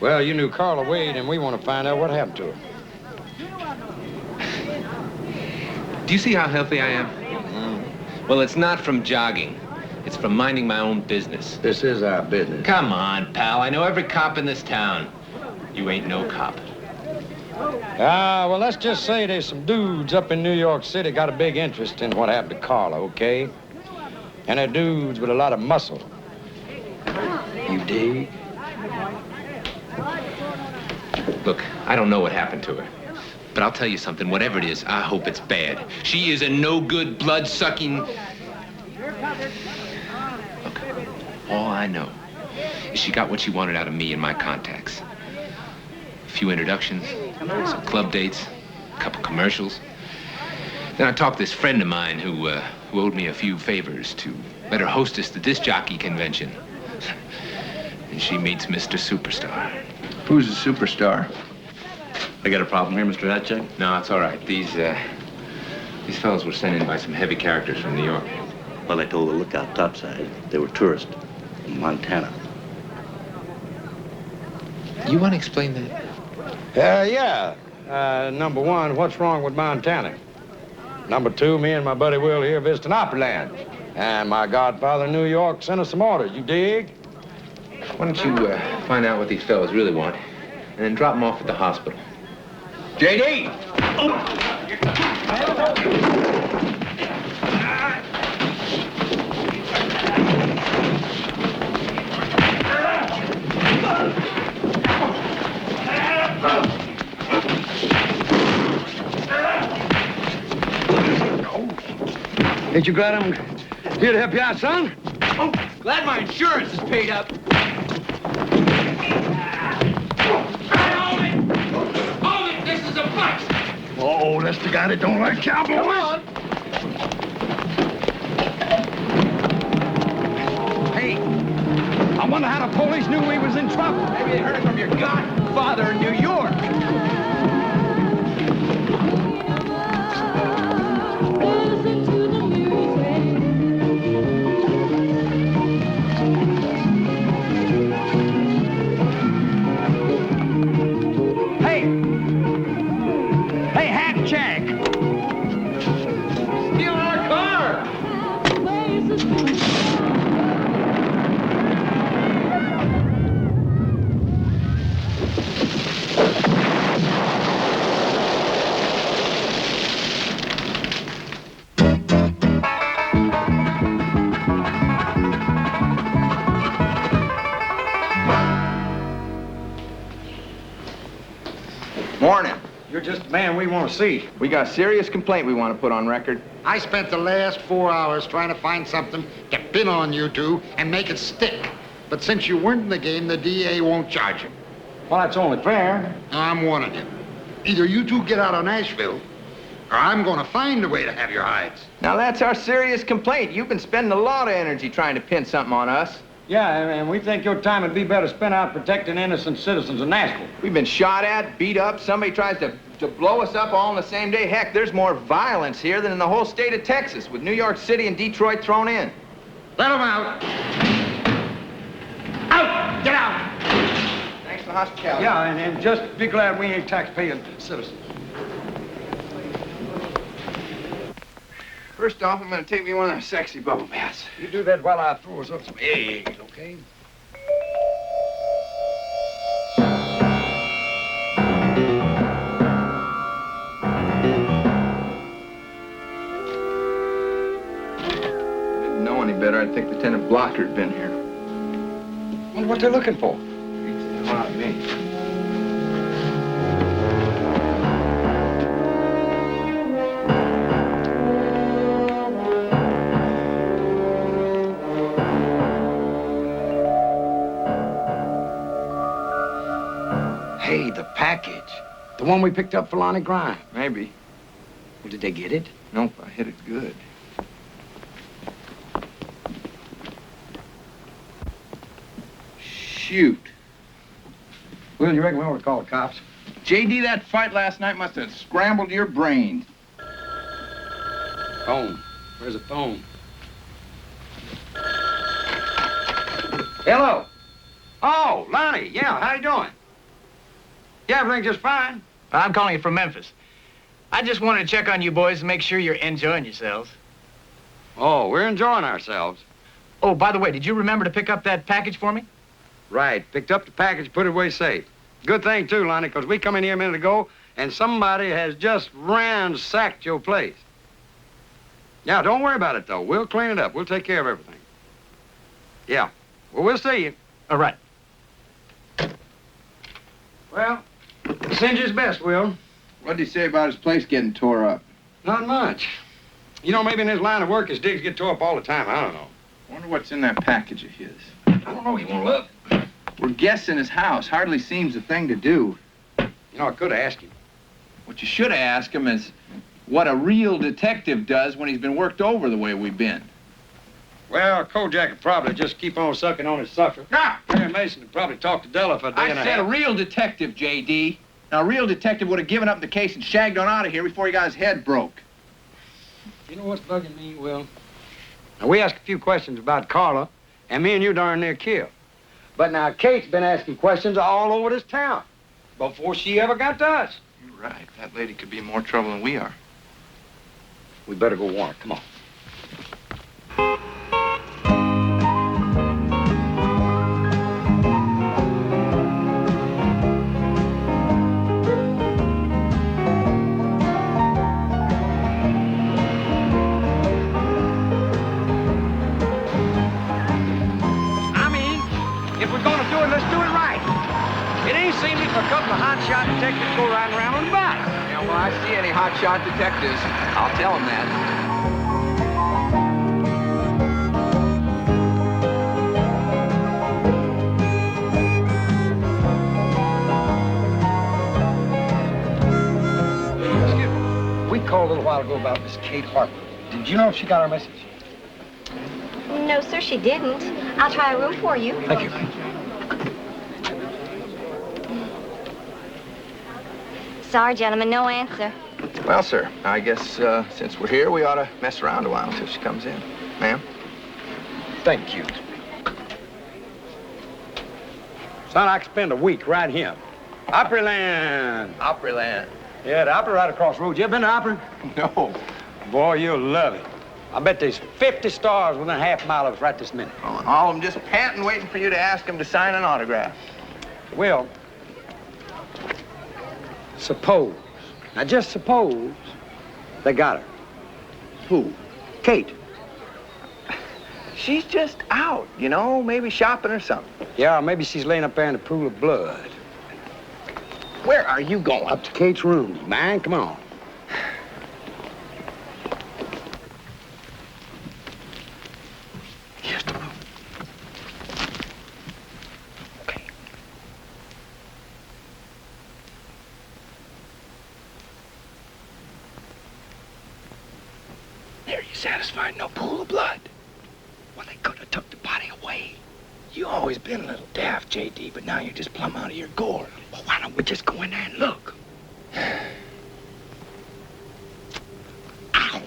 Well, you knew Carla Wade, and we want to find out what happened to her. Do you see how healthy I am? Well, it's not from jogging. It's from minding my own business. This is our business. Come on, pal. I know every cop in this town. You ain't no cop. Well, let's just say there's some dudes up in New York City got a big interest in what happened to Carla, okay? And they're dudes with a lot of muscle. You dig? Look, I don't know what happened to her. But I'll tell you something. Whatever it is, I hope it's bad. She is a no-good, blood-sucking... Look, all I know is she got what she wanted out of me and my contacts. A few introductions, some club dates, a couple commercials. Then I talked to this friend of mine who owed me a few favors to let her hostess the disc jockey convention. And she meets Mr. Superstar. Who's the superstar? I got a problem here, Mr. Hatcheck? No, it's all right. These fellows were sent in by some heavy characters from New York. Well, I told the lookout topside they were tourists from Montana. You want to explain that? Yeah. Number one, what's wrong with Montana? Number two, me and my buddy Will here visiting Opryland. And my godfather in New York sent us some orders, you dig? Why don't you find out what these fellows really want, and then drop them off at the hospital. J.D.! Ain't you glad I'm here to help you out, son? Oh, glad my insurance is paid up. Hold it! This is a fight! Oh, that's the guy that don't like cowboys? Come on! Hey, I wonder how the police knew we was in trouble. Maybe they heard it from your godfather in New York. You're just the man we want to see. We got a serious complaint we want to put on record. I spent the last 4 hours trying to find something to pin on you two and make it stick. But since you weren't in the game, the DA won't charge you. Well, that's only fair. I'm warning you. Either you two get out of Nashville, or I'm going to find a way to have your hides. Now, that's our serious complaint. You've been spending a lot of energy trying to pin something on us. Yeah, and we think your time would be better spent out protecting innocent citizens of Nashville. We've been shot at, beat up. Somebody tries to blow us up all in the same day. Heck, there's more violence here than in the whole state of Texas, with New York City and Detroit thrown in. Let them out. Out! Get out! Thanks for the hospitality. Yeah, and just be glad we ain't tax-paying citizens. First off, I'm going to take me one of those sexy bubble baths. You do that while I throw us up some eggs, okay? Didn't know any better. I'd think Lieutenant Blocker had been here. Wonder what they're looking for. Beats the hell out of me. Hey, the package. The one we picked up for Lonnie Grime. Maybe. Well, did they get it? Nope, I hit it good. Shoot. Will, you reckon we ought to call the cops? J.D., that fight last night must have scrambled your brains. Phone. Where's the phone? Hello. Oh, Lonnie. Yeah, how you doing? Yeah, everything's just fine. I'm calling you from Memphis. I just wanted to check on you boys and make sure you're enjoying yourselves. Oh, we're enjoying ourselves. Oh, by the way, did you remember to pick up that package for me? Right. Picked up the package, put it away safe. Good thing, too, Lonnie, because we come in here a minute ago, and somebody has just ransacked your place. Yeah, don't worry about it, though. We'll clean it up. We'll take care of everything. Yeah. Well, we'll see you. All right. Well, send you his best, Will. What'd he say about his place getting tore up? Not much. You know, maybe in his line of work, his digs get tore up all the time. I don't know. Wonder what's in that package of his. I don't know. You want to look? We're guessing his house. Hardly seems the thing to do. You know, I could have asked him. What you should have asked him is what a real detective does when he's been worked over the way we've been. Well, Kojak would probably just keep on sucking on his sucker. Ah! Harry Mason would probably talk to Della for a day and a I said half. a real detective, J.D. Now, a real detective would have given up the case and shagged on out of here before he got his head broke. You know what's bugging me, Will? Now, we asked a few questions about Carla, and me and you darn near killed. But now Kate's been asking questions all over this town before she ever got to us. You're right. That lady could be in more trouble than we are. We better go warn her. Come on. Let's do it right. It ain't seemly for a couple of hotshot detectives to go riding around on the bike. Yeah, well, I see any hotshot detectives. I'll tell them that. Excuse me. We called a little while ago about Miss Kate Harper. Did you know if she got our message? No, sir, she didn't. I'll try a room for you. Thank you. Sorry, gentlemen, no answer. Well, sir, I guess since we're here, we ought to mess around a while until she comes in. Ma'am? Thank you. Son, I could spend a week right here. Opryland. Opryland. Yeah, the Opry right across the road. You ever been to Opry? No. Boy, you'll love it. I bet there's 50 stars within a half mile of us right this minute. Oh, and all of them just panting, waiting for you to ask them to sign an autograph. Well, suppose, now just suppose, they got her. Who? Kate. She's just out, you know, maybe shopping or something. Yeah, maybe she's laying up there in a pool of blood. Where are you going? Up to Kate's room, man. Come on. Here's the room. Okay. There, you satisfied? No pool of blood. Well, they could have took the body away. You always been a little daft, J.D., but now you're just plumb out of your gourd. Well, why don't we just go in there and look? Ow!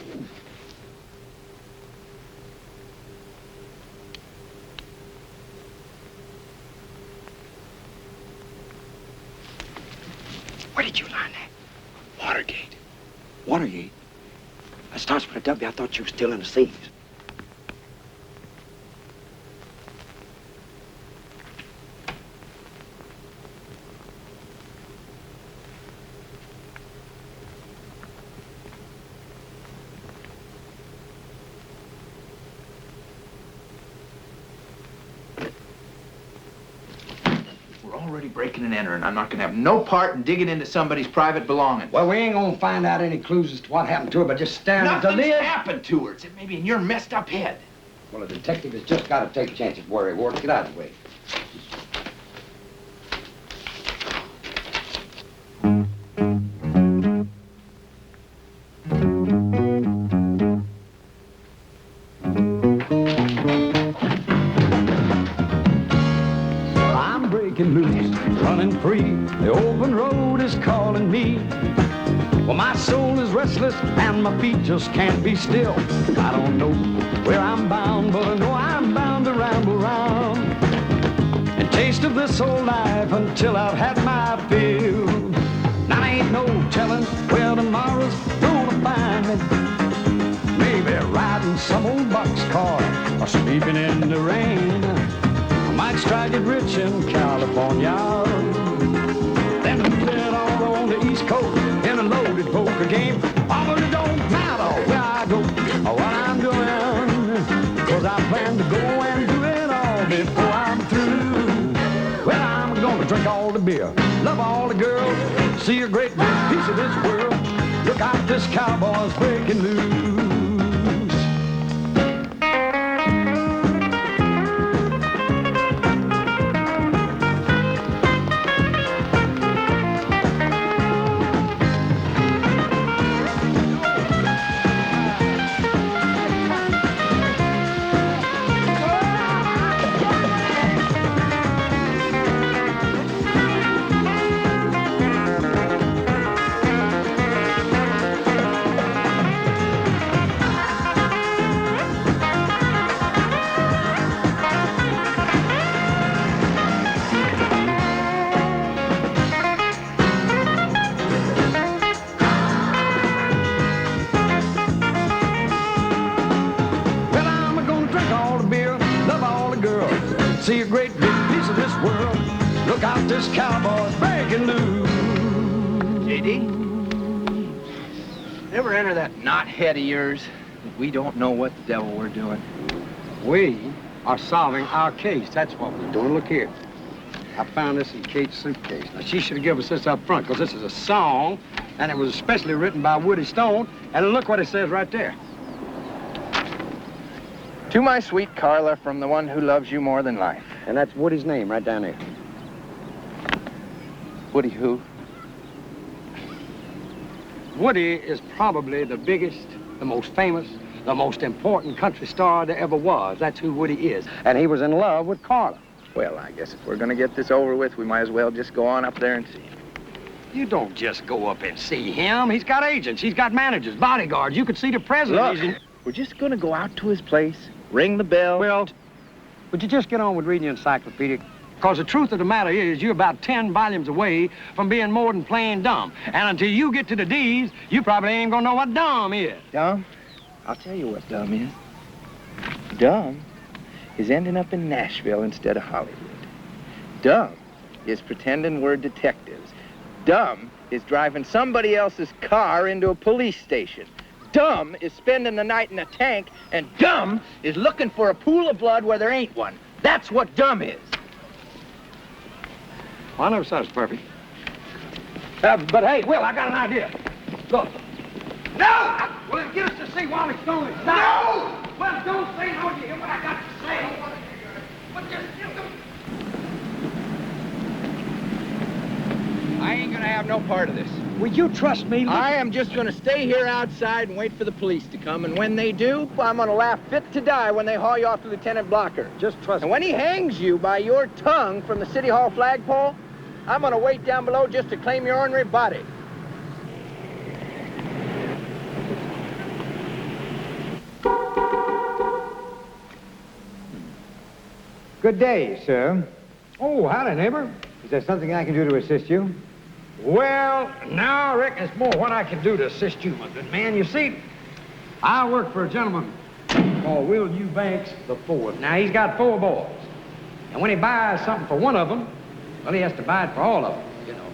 Where did you learn that? Watergate. Watergate? That starts with a W. I thought you were still in the seas. Already breaking and entering. I'm not gonna have no part in digging into somebody's private belongings. Well, we ain't gonna find out any clues as to what happened to her by just staring at the lid. Nothing's happened to her. It's maybe in your messed up head. Well, a detective has just got to take chances, Worry Ward. Get out of the way. Running free, the open road is calling me. Well, my soul is restless and my feet just can't be still. I don't know where I'm bound, but I know I'm bound to ramble round and taste of this old life until I've had my fill. Now there ain't no telling where tomorrow's gonna find me. Maybe riding some old boxcar or sleeping in the rain. I might strike it rich in California, then get all on the East Coast in a loaded poker game. Oh, but it don't matter where I go or what I'm doing, 'cause I plan to go and do it all before I'm through. Well, I'm gonna drink all the beer, love all the girls, see a great big piece of this world. Look out, this cowboy's breaking loose. See a great big piece of this world. Look out, this cowboy's breaking loose. J.D., ever enter that knothead of yours? We don't know what the devil we're doing. We are solving our case. That's what we're doing. Look here. I found this in Kate's suitcase. Now, she should have given us this up front, because this is a song, and it was especially written by Woody Stone. And look what it says right there. To my sweet Carla, from the one who loves you more than life. And that's Woody's name right down there. Woody who? Woody is probably the biggest, the most famous, the most important country star there ever was. That's who Woody is. And he was in love with Carla. Well, I guess if we're gonna get this over with, we might as well just go on up there and see him. You don't just go up and see him. He's got agents, he's got managers, bodyguards. You could see the president. Look, we're just gonna go out to his place, ring the bell. Well, would you just get on with reading the encyclopedia? Because the truth of the matter is, you're about 10 volumes away from being more than plain dumb. And until you get to the D's, you probably ain't gonna know what dumb is. Dumb? I'll tell you what dumb is. Dumb is ending up in Nashville instead of Hollywood. Dumb is pretending we're detectives. Dumb is driving somebody else's car into a police station. Dumb is spending the night in a tank, and dumb is looking for a pool of blood where there ain't one. That's what dumb is. Well, I never said it's perfect. But hey, Will, I got an idea. Look. No! Well, then get us to see Wally Stone. No! Well, don't say no. You hear what I got to say? But just I ain't gonna have no part of this. Will you trust me? I am just gonna stay here outside and wait for the police to come, and when they do, I'm gonna laugh fit to die when they haul you off to Lieutenant Blocker. Just trust me. And when he hangs you by your tongue from the City Hall flagpole, I'm gonna wait down below just to claim your ornery body. Good day, sir. Oh, howdy, neighbor. Is there something I can do to assist you? Well, now I reckon it's more what I can do to assist you, my good man. You see, I work for a gentleman called Will Eubanks the Fourth. Now, he's got 4 boys. And when he buys something for one of them, well, he has to buy it for all of them, you know.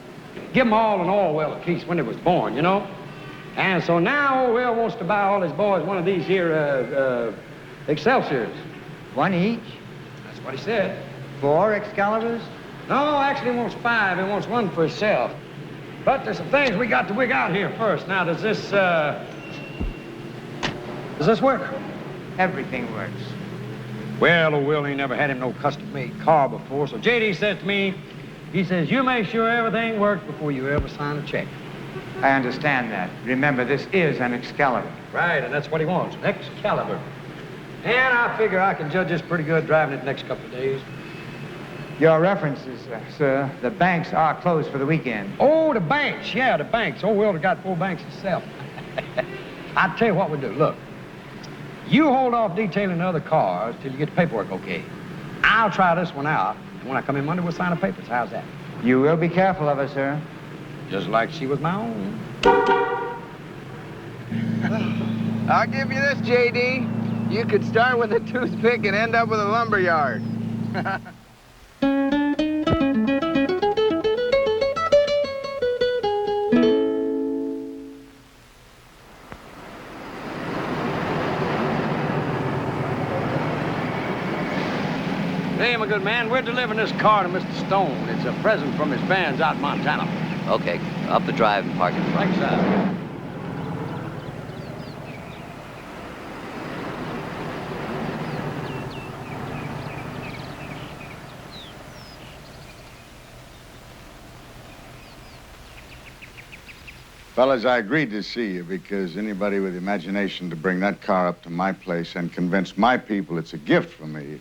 Give them all an Orwell at least when they was born, you know. And so now Orwell wants to buy all his boys one of these here, Excelsiors. One each? That's what he said. 4 Excaliburs? No, actually he wants 5. He wants one for himself. But there's some things we got to wig out here first. Now, does this work? Everything works. Well, Will ain't never had him no custom-made car before, so J.D. says to me, he says, you make sure everything works before you ever sign a check. I understand that. Remember, this is an Excalibur. Right, and that's what he wants, an Excalibur. And I figure I can judge this pretty good driving it the next couple of days. Your references, sir. The banks are closed for the weekend. Oh, the banks. Yeah, the banks. Oh, Will's got 4 banks himself. I'll tell you what we'll do. Look, you hold off detailing the other cars till you get the paperwork okay. I'll try this one out, and when I come in Monday, we'll sign the papers. How's that? You will be careful of her, sir. Just like she was my own. I'll give you this, J.D. You could start with a toothpick and end up with a lumber yard. Hey, my good man, we're delivering this car to Mr. Stone. It's a present from his fans out in Montana. Okay, up the drive and park it. Right side. Fellas, I agreed to see you because anybody with imagination to bring that car up to my place and convince my people it's a gift from me,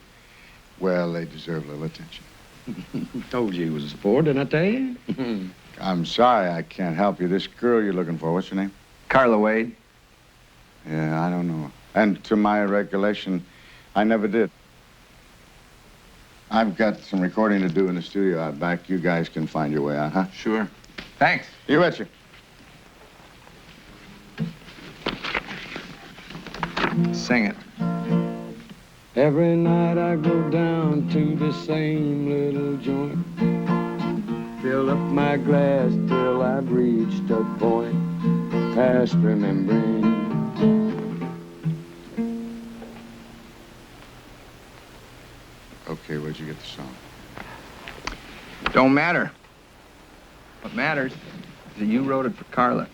well, they deserve a little attention. Told you he was a sport, didn't I tell you? I'm sorry I can't help you. This girl you're looking for, what's her name? Carla Wade. Yeah, I don't know. And to my recollection, I never did. I've got some recording to do in the studio out back. You guys can find your way out, huh? Sure. Thanks. You betcha. Sing it. Every night I go down to the same little joint. Fill up my glass till I've reached a point past remembering. Okay, where'd you get the song? Don't matter. What matters is that you wrote it for Carla.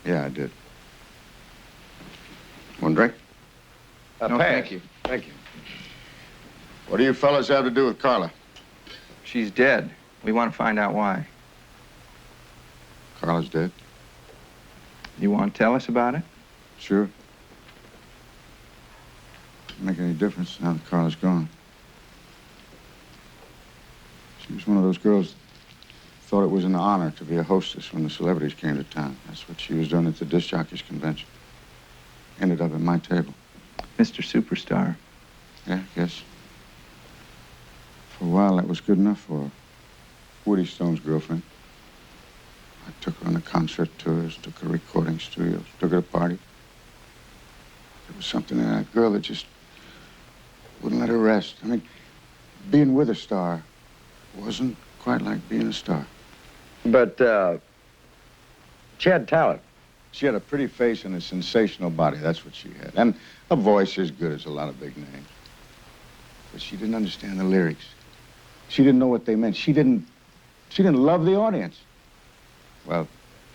Yeah, I did. One drink? No, thank you. Thank you. What do you fellas have to do with Carla? She's dead. We want to find out why. Carla's dead? You want to tell us about it? Sure. Doesn't make any difference now that Carla's gone. She was one of those girls thought it was an honor to be a hostess when the celebrities came to town. That's what she was doing at the disc jockeys convention. Ended up at my table. Mr. Superstar. Yeah, I guess. For a while, that was good enough for her. Woody Stone's girlfriend. I took her on the concert tours, took her to recording studios, took her to parties. There was something in that girl that just wouldn't let her rest. I mean, being with a star wasn't quite like being a star. But, she had talent. She had a pretty face and a sensational body. That's what she had. And a voice as good as a lot of big names. But she didn't understand the lyrics. She didn't know what they meant. She didn't She didn't love the audience. Well,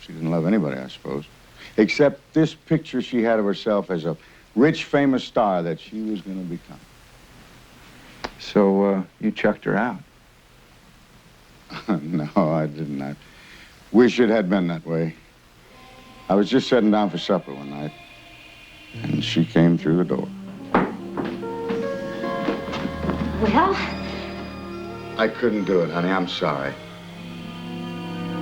she didn't love anybody, I suppose. Except this picture she had of herself as a rich, famous star that she was going to become. So, you chucked her out? No, I didn't. I wish it had been that way. I was just sitting down for supper one night, and she came through the door. Well? I couldn't do it, honey. I'm sorry.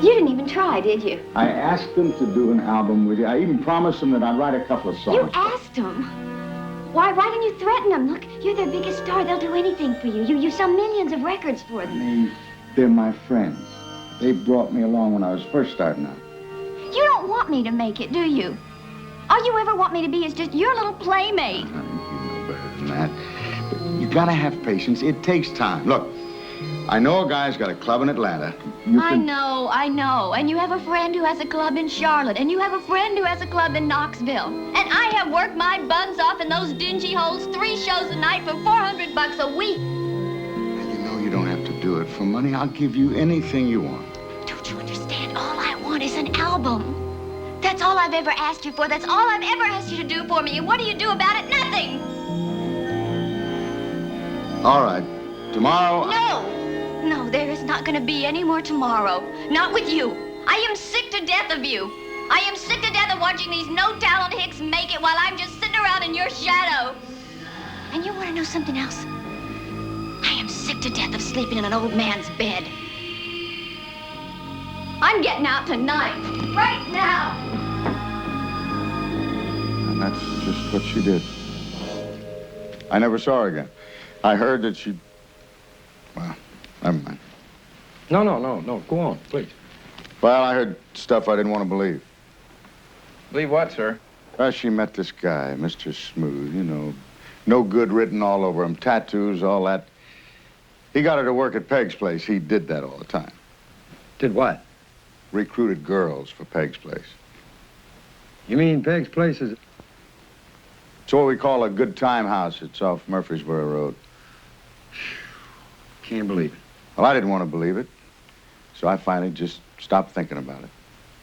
You didn't even try, did you? I asked them to do an album with you. I even promised them that I'd write a couple of songs. You asked them? Why didn't you threaten them? Look, you're their biggest star. They'll do anything for you. You sell millions of records for them. They're my friends. They brought me along when I was first starting out. You don't want me to make it, do you? All you ever want me to be is just your little playmate. You know better than that. But you gotta have patience. It takes time. Look, I know a guy's got a club in Atlanta. I know. And you have a friend who has a club in Charlotte. And you have a friend who has a club in Knoxville. And I have worked my buns off in those dingy holes 3 shows a night for $400 a week. You know you don't have to do it for money. I'll give you anything you want. Don't you understand? All I want is an album. That's all I've ever asked you for. That's all I've ever asked you to do for me. And what do you do about it? Nothing. All right. Tomorrow... No, there is not going to be any more tomorrow. Not with you. I am sick to death of you. I am sick to death of watching these no-talent hicks make it while I'm just sitting around in your shadow. And you want to know something else? I am sick to death of sleeping in an old man's bed. I'm getting out tonight. Right now. And that's just what she did. I never saw her again. I heard that she... Well, never mind. No. Go on, please. Well, I heard stuff I didn't want to believe. Believe what, sir? Well, she met this guy, Mr. Smooth, you know. No good written all over him. Tattoos, all that. He got her to work at Peg's place. He did that all the time. Did what? Recruited girls for Peg's place. You mean Peg's place is... It's what we call a good time house. It's off Murfreesboro Road. Can't believe it. Well, I didn't want to believe it, so I finally just stopped thinking about it.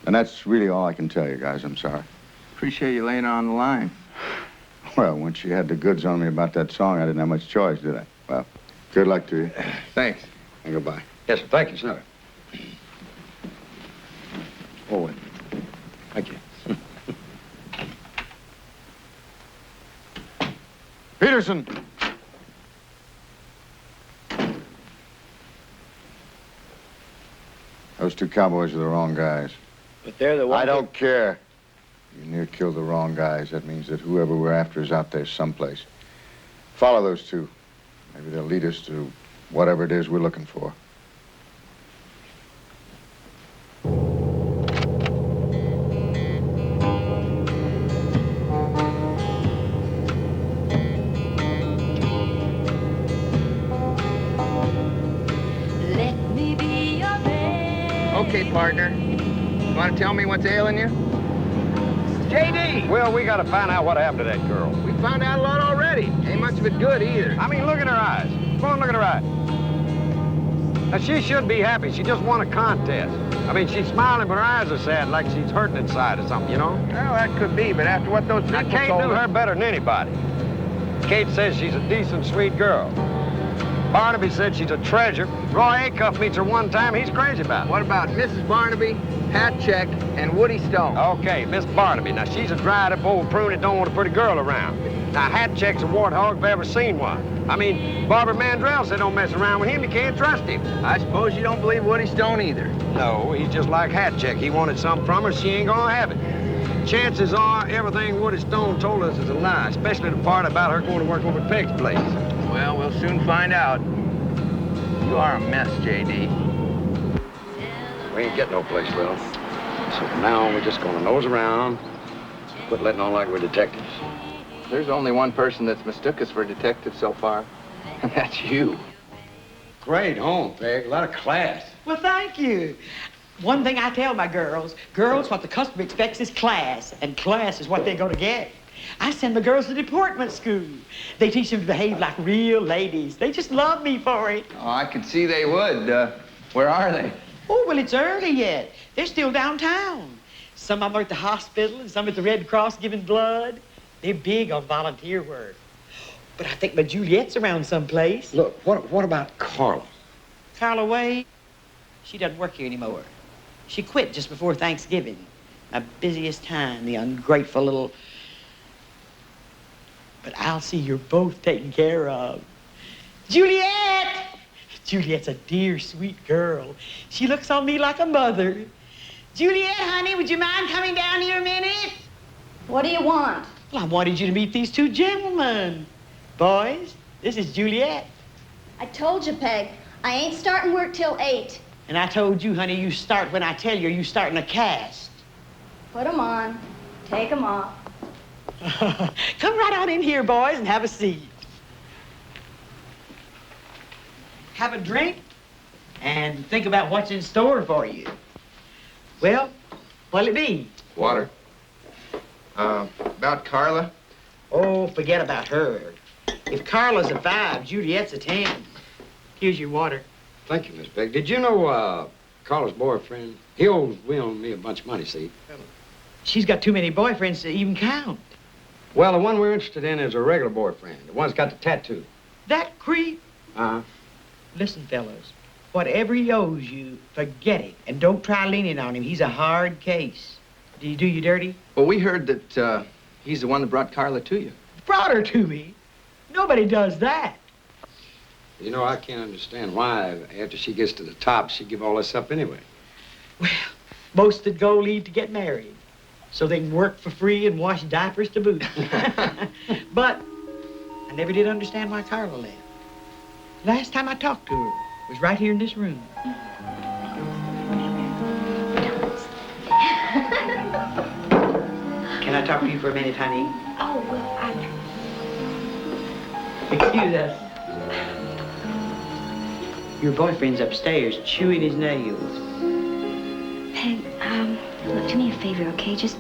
And that's really all I can tell you guys. I'm sorry. Appreciate you laying on the line. Well, once you had the goods on me about that song, I didn't have much choice, did I? Well, good luck to you. Thanks. And goodbye. Yes, sir. Thank you, sir. Oh, wait. Thank you. Peterson! Those 2 cowboys are the wrong guys. But they're the ones... I don't care. You near killed the wrong guys. That means that whoever we're after is out there someplace. Follow those 2. Maybe they'll lead us to whatever it is we're looking for. Okay, partner. You want to tell me what's ailing you? J.D. Well, we got to find out what happened to that girl. We found out a lot already. Ain't much of it good either. I mean, look at her eyes. Come on, look at her eyes. Now, she should be happy. She just won a contest. I mean, she's smiling, but her eyes are sad, like she's hurting inside or something, you know? Well, that could be, but after what those people Now, Kate told knew us... her better than anybody. Kate says she's a decent, sweet girl. Barnaby said she's a treasure. Roy Acuff meets her one time. He's crazy about it. What about Mrs. Barnaby, Hat Check, and Woody Stone? Okay, Miss Barnaby. Now, she's a dried-up old prune that don't want a pretty girl around. Now, Hat Check's a warthog if I've ever seen one. I mean, Barbara Mandrell said don't mess around with him. You can't trust him. I suppose you don't believe Woody Stone either. No, he's just like Hat Check. He wanted something from her. She ain't gonna have it. Chances are everything Woody Stone told us is a lie, especially the part about her going to work over at Peg's place. Well, we'll soon find out. You are a mess, J.D. We ain't getting no place, Will. So from now on, we're just gonna nose around, quit letting on like we're detectives. There's only one person that's mistook us for detectives so far, and that's you. Great home, Peg. A lot of class. Well, thank you. One thing I tell my girls, what the customer expects is class, and class is what they're gonna get. I send the girls to deportment school. They teach them to behave like real ladies. They just love me for it. Oh, I could see they would. Where are they? Oh, well, it's early yet. They're still downtown. Some of them are at the hospital and some at the Red Cross giving blood. They're big on volunteer work. But I think my Juliet's around someplace. Look, what about Carla? Carla Wade? She doesn't work here anymore. She quit just before Thanksgiving. My busiest time, the ungrateful little... But I'll see you're both taken care of. Juliet! Juliet's a dear, sweet girl. She looks on me like a mother. Juliet, honey, would you mind coming down here a minute? What do you want? Well, I wanted you to meet these two gentlemen. Boys, this is Juliet. I told you, Peg, I ain't starting work till 8. And I told you, honey, you start when I tell you, you starting a cast. Put 'em on. Take 'em off. Come right on in here, boys, and have a seat. Have a drink and think about what's in store for you. Well, what'll it be? Water. About Carla? Oh, forget about her. If Carla's a 5, Juliet's a 10. Here's your water. Thank you, Miss Peg. Did you know Carla's boyfriend? He owes Will and me a bunch of money, see? She's got too many boyfriends to even count. Well, the one we're interested in is a regular boyfriend. The one's got the tattoo. That creep? Uh-huh. Listen, fellas, whatever he owes you, forget it. And don't try leaning on him. He's a hard case. Did he do you dirty? Well, we heard that he's the one that brought Carla to you. Brought her to me? Nobody does that. You know, I can't understand why, after she gets to the top, she'd give all this up anyway. Most that go leave to get married, so they can work for free and wash diapers to boot. But I never did understand why Carla left. Last time I talked to her was right here in this room. Can I talk to you for a minute, honey? Oh, well, Excuse us. Your boyfriend's upstairs chewing his nails. Peg, look, do me a favor, okay? Just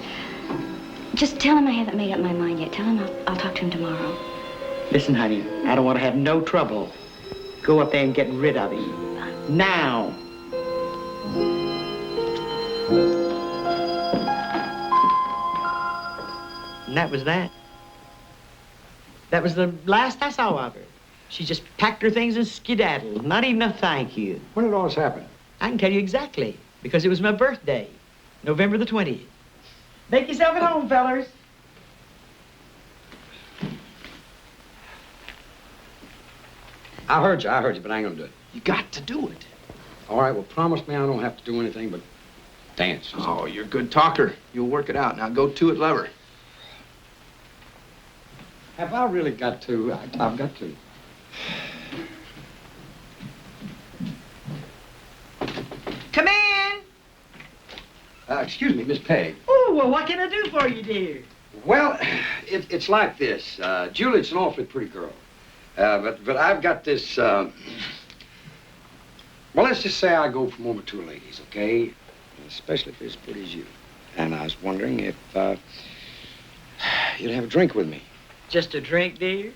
tell him I haven't made up my mind yet. Tell him I'll talk to him tomorrow. Listen, honey, I don't want to have no trouble. Go up there and get rid of him. Now. And that was that. That was the last I saw of her. She just packed her things and skedaddled. Not even a thank you. When did all this happen? I can tell you exactly, because it was my birthday, November the 20th. Make yourself at home, fellers. I heard you, but I ain't gonna do it. You got to do it. All right, well, promise me I don't have to do anything but dance. Oh, you're a good talker. You'll work it out. Now go to it, lover. Have I really got to? I've got to. Come in. Excuse me, Miss Peg. Oh, well, what can I do for you, dear? Well, it's like this. Juliet's an awfully pretty girl. But I've got this, well, let's just say I go from over two ladies, okay? Especially if they're as pretty as you. And I was wondering if, you'd have a drink with me. Just a drink, dear?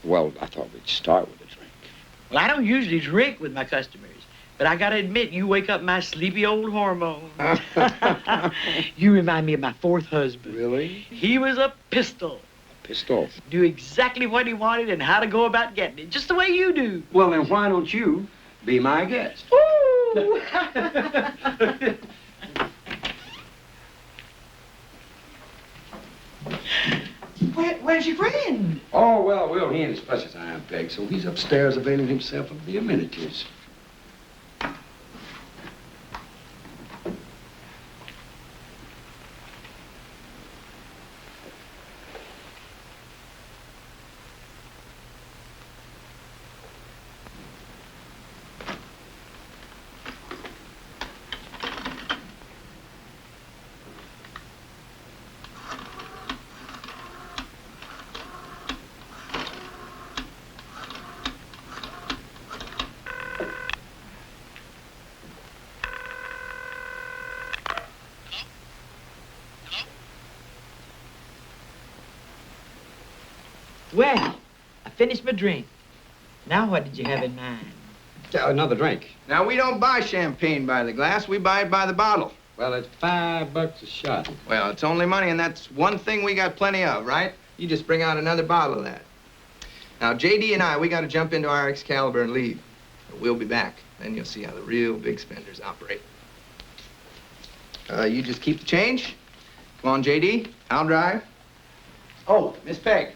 Well, I thought we'd start with a drink. Well, I don't usually drink with my customers, but I gotta admit, you wake up my sleepy old hormones. You remind me of my 4th husband. Really? He was a pistol. Pistol? Knew exactly what he wanted and how to go about getting it, just the way you do. Well, then why don't you be my guest? Ooh! Where's your friend? Oh, well, Will, he ain't as fresh as I am, Peg, so he's upstairs availing himself of the amenities. Well, I finished my drink. Now what did you have in mind? Another drink. Now, we don't buy champagne by the glass. We buy it by the bottle. Well, it's $5 a shot. Well, it's only money, and that's one thing we got plenty of, right? You just bring out another bottle of that. Now, J.D. and I, we got to jump into our Excalibur and leave. We'll be back. Then you'll see how the real big spenders operate. You just keep the change. Come on, J.D. I'll drive. Oh, Miss Peg,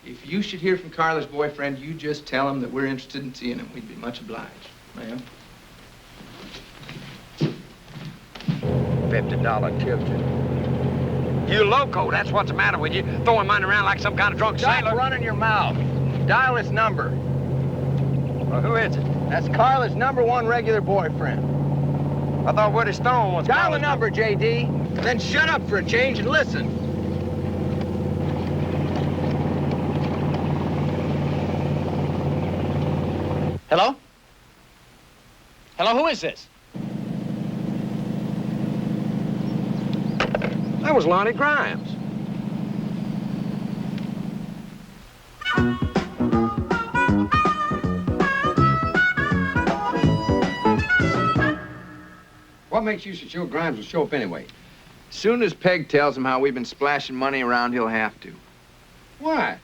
if you should hear from Carla's boyfriend, you just tell him that we're interested in seeing him. We'd be much obliged, ma'am. $50 tip. You loco, that's what's the matter with you. Throwing money around like some kind of drunk sailor. Stop running your mouth. Dial his number. Well, who is it? That's Carla's #1 regular boyfriend. I thought Woody Stone was... Dial the number, J.D. And then shut up for a change and listen. Hello? Hello, who is this? That was Lonnie Grimes. What makes you so sure Grimes will show up anyway? Soon as Peg tells him how we've been splashing money around, he'll have to. Why?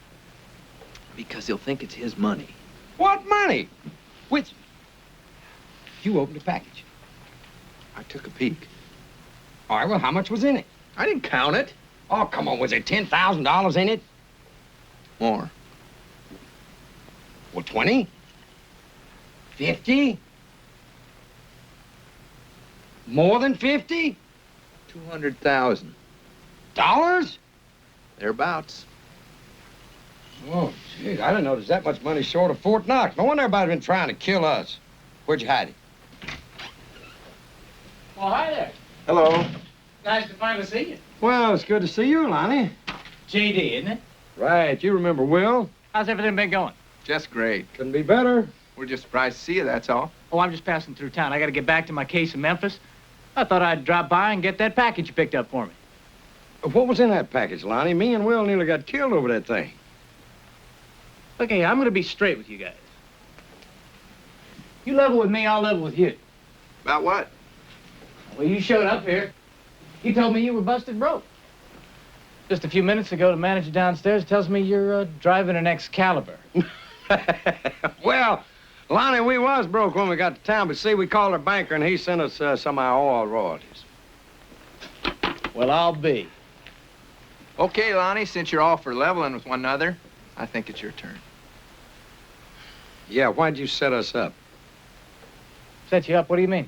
Because he'll think it's his money. What money? Which? You opened the package. I took a peek. All right, well, how much was in it? I didn't count it. Oh, come on, was there $10,000 in it? More. Well, 20? 50? More than 50? 200,000. Dollars? Thereabouts. Oh, jeez, I didn't know there's that much money short of Fort Knox. No wonder everybody's been trying to kill us. Where'd you hide it? Well, hi there. Hello. Nice to finally see you. Well, it's good to see you, Lonnie. J.D., isn't it? Right, you remember Will? How's everything been going? Just great. Couldn't be better. We're just surprised to see you, that's all. Oh, I'm just passing through town. I got to get back to my case in Memphis. I thought I'd drop by and get that package you picked up for me. What was in that package, Lonnie? Me and Will nearly got killed over that thing. Okay, I'm going to be straight with you guys. You level with me, I'll level with you. About what? Well, you showed up here. You told me you were busted broke. Just a few minutes ago, the manager downstairs tells me you're driving an Excalibur. Well, Lonnie, we was broke when we got to town, but see, we called our banker and he sent us some of our oil royalties. Well, I'll be. Okay, Lonnie, since you're all for leveling with one another, I think it's your turn. Yeah, why'd you set us up? Set you up? What do you mean?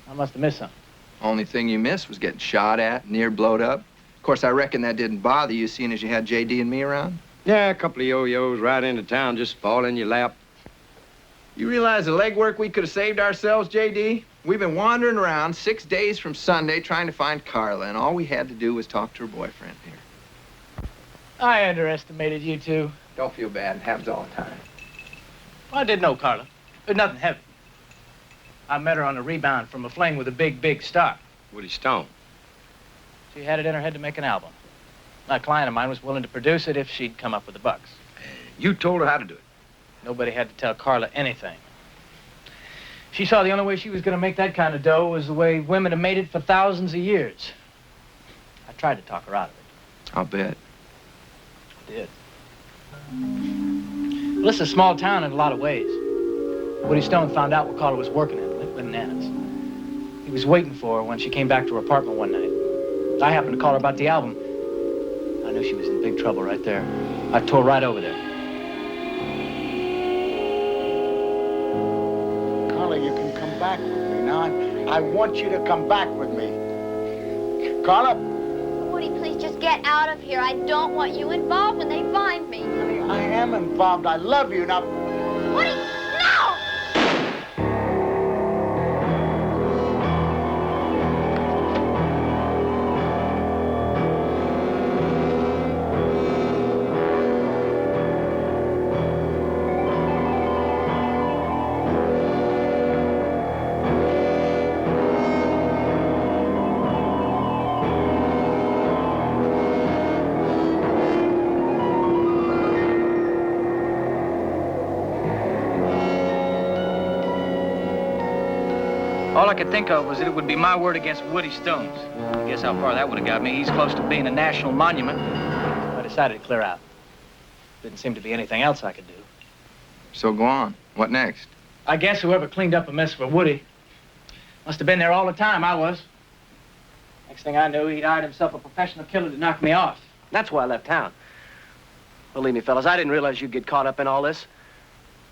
I must have missed something. Only thing you missed was getting shot at, near blowed up. Of course, I reckon that didn't bother you, seeing as you had J.D. and me around. Yeah, a couple of yo-yos right into town, just fall in your lap. You realize the legwork we could have saved ourselves, J.D.? We've been wandering around 6 days from Sunday trying to find Carla, and all we had to do was talk to her boyfriend here. I underestimated you two. Don't feel bad. It happens all the time. Well, I did know Carla. There's nothing heavy. I met her on a rebound from a fling with a big, big star. Woody Stone. She had it in her head to make an album. A client of mine was willing to produce it if she'd come up with the bucks. You told her how to do it. Nobody had to tell Carla anything. She saw the only way she was going to make that kind of dough was the way women have made it for thousands of years. I tried to talk her out of it. I'll bet. I did. Well, this is a small town in a lot of ways. Woody Stone found out what Carla was working at. Bananas. He was waiting for her when she came back to her apartment one night. I happened to call her about the album. I knew she was in big trouble right there. I tore right over there. Carla, you can come back with me. Now, I want you to come back with me. Carla? Woody, please just get out of here. I don't want you involved when they find me. Honey, I am involved. I love you. Now... Woody, no! All I could think of was that it would be my word against Woody Stone's. Guess how far that would have got me. He's close to being a national monument. I decided to clear out. Didn't seem to be anything else I could do. So go on. What next? I guess whoever cleaned up a mess for Woody must have been there all the time. I was. Next thing I knew, he'd hired himself a professional killer to knock me off. That's why I left town. Believe me, fellas, I didn't realize you'd get caught up in all this.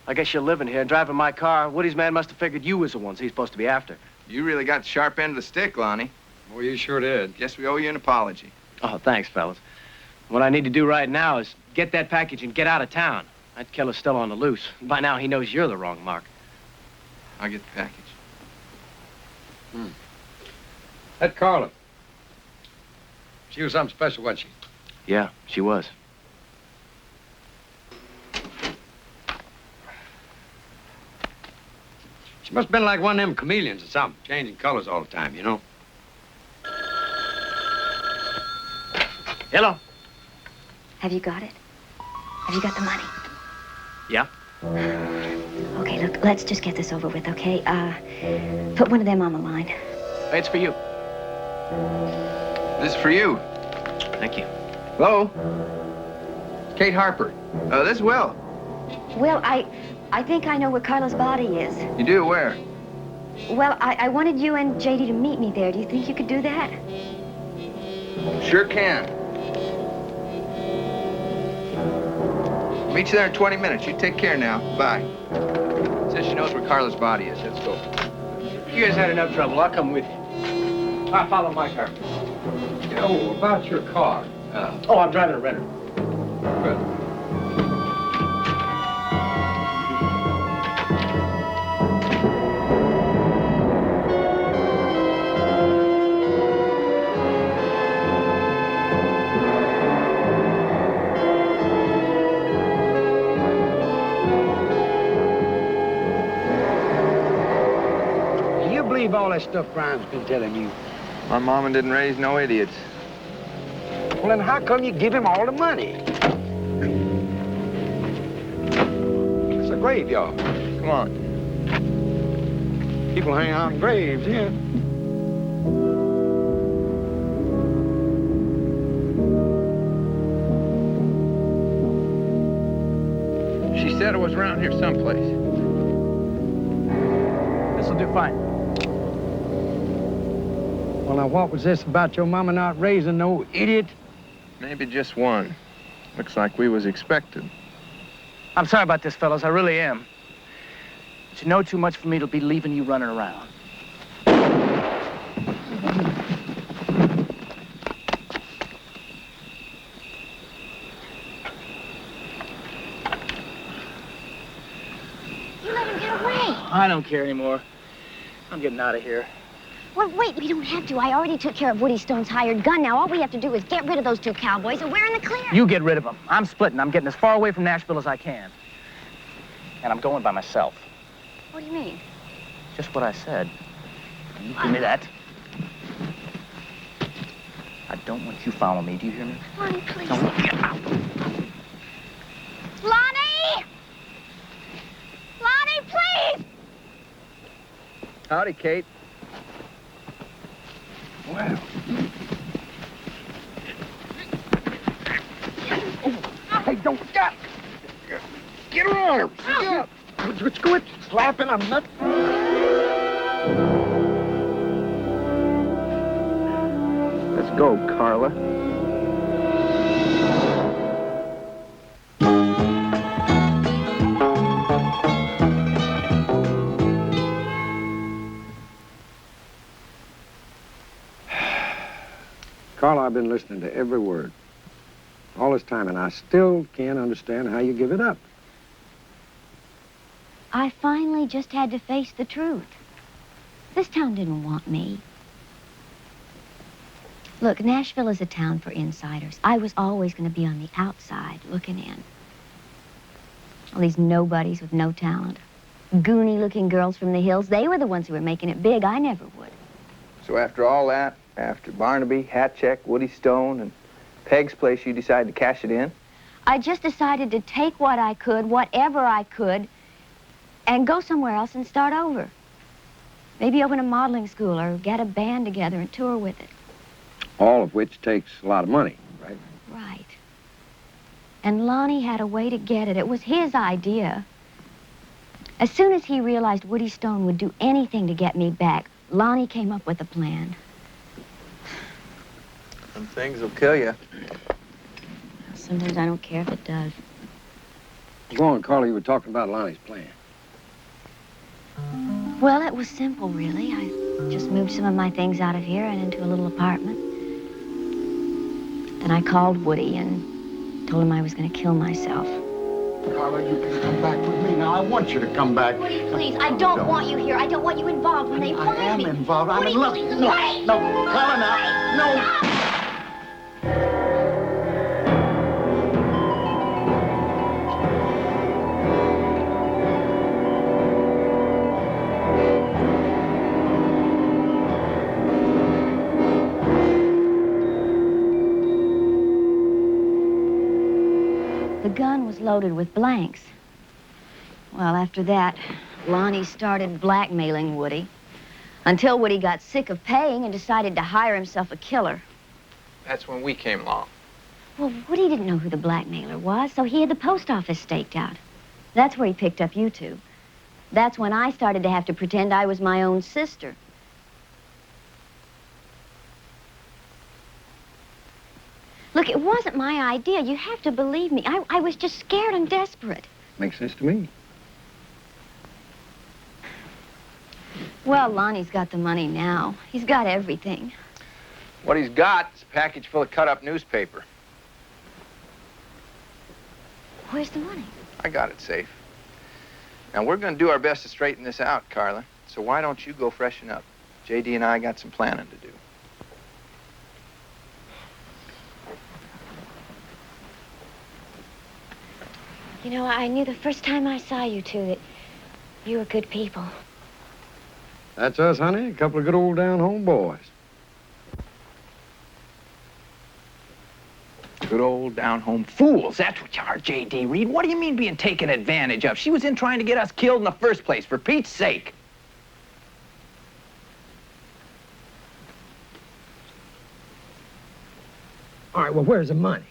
I guess you're living here and driving my car. Woody's man must have figured you was the ones he's supposed to be after. You really got the sharp end of the stick, Lonnie. Well, you sure did. Guess we owe you an apology. Oh, thanks, fellas. What I need to do right now is get that package and get out of town. That killer's still on the loose. By now, he knows you're the wrong mark. I'll get the package. That Carla. She was something special, wasn't she? Yeah, she was. She must have been like one of them chameleons or something, changing colors all the time, you know? Hello? Have you got it? Have you got the money? Yeah? Okay, look, let's just get this over with, okay? Put one of them on the line. It's for you. This is for you. Thank you. Hello? Kate Harper. This is Will. Will, I think I know where Carla's body is. You do? Where? Well, I wanted you and JD to meet me there. Do you think you could do that? Sure can. Meet you there in 20 minutes. You take care now. Bye. Says she knows where Carla's body is. Let's go. You guys had enough trouble. I'll come with you. I'll follow my car. Oh, about your car. Oh, I'm driving a Renner. Good. Believe all that stuff Brian's been telling you. My mama didn't raise no idiots. Well, then how come you give him all the money? It's a graveyard. Come on. People hang out in graves here. She said it was around here someplace. This'll do fine. Well, now, what was this about your mama not raising no idiot? Maybe just one. Looks like we was expected. I'm sorry about this, fellas. I really am. But you know too much for me to be leaving you running around. You let him get away. I don't care anymore. I'm getting out of here. Well, wait, we don't have to. I already took care of Woody Stone's hired gun. Now all we have to do is get rid of those two cowboys and we're in the clear. You get rid of them. I'm splitting. I'm getting as far away from Nashville as I can. And I'm going by myself. What do you mean? Just what I said. You give me that. I don't want you following me. Do you hear me? Lonnie, please. No, get out. Lonnie! Lonnie, please! Howdy, Kate. Well. Hey, don't get her on her. Quit slapping. I'm not. Let's go, Carla. Carla, I've been listening to every word all this time, and I still can't understand how you give it up. I finally just had to face the truth. This town didn't want me. Look, Nashville is a town for insiders. I was always going to be on the outside looking in. All these nobodies with no talent. Goony-looking girls from the hills, they were the ones who were making it big. I never would. So after all that, after Barnaby, Hatcheck, Woody Stone, and Peg's place, you decided to cash it in? I just decided to take what I could, whatever I could, and go somewhere else and start over. Maybe open a modeling school or get a band together and tour with it. All of which takes a lot of money, right? Right. And Lonnie had a way to get it. It was his idea. As soon as he realized Woody Stone would do anything to get me back, Lonnie came up with a plan. Some things will kill you. Sometimes I don't care if it does. Go on, Carla, you were talking about Lonnie's plan. Well, it was simple, really. I just moved some of my things out of here and into a little apartment. Then I called Woody and told him I was going to kill myself. Carla, you can come back with me. Now, I want you to come back. Woody, please, I don't want you here. I don't want you involved when they find me. I am involved. I'm Woody, in love. please, No, wait. no, Carla, now. No. The gun was loaded with blanks. Well, after that, Lonnie started blackmailing Woody until Woody got sick of paying and decided to hire himself a killer. That's when we came along. Well, Woody didn't know who the blackmailer was, so he had the post office staked out. That's where he picked up you two. That's when I started to have to pretend I was my own sister. Look, it wasn't my idea. You have to believe me. I was just scared and desperate. Makes sense to me. Well, Lonnie's got the money now. He's got everything. What he's got is a package full of cut-up newspaper. Where's the money? I got it safe. Now, we're going to do our best to straighten this out, Carla. So why don't you go freshen up? J.D. and I got some planning to do. You know, I knew the first time I saw you two that you were good people. That's us, honey. A couple of good old down-home boys. Good old down-home fools. That's what you are, J.D. Reed. What do you mean being taken advantage of? She was in trying to get us killed in the first place, for Pete's sake. All right, well, where's the money?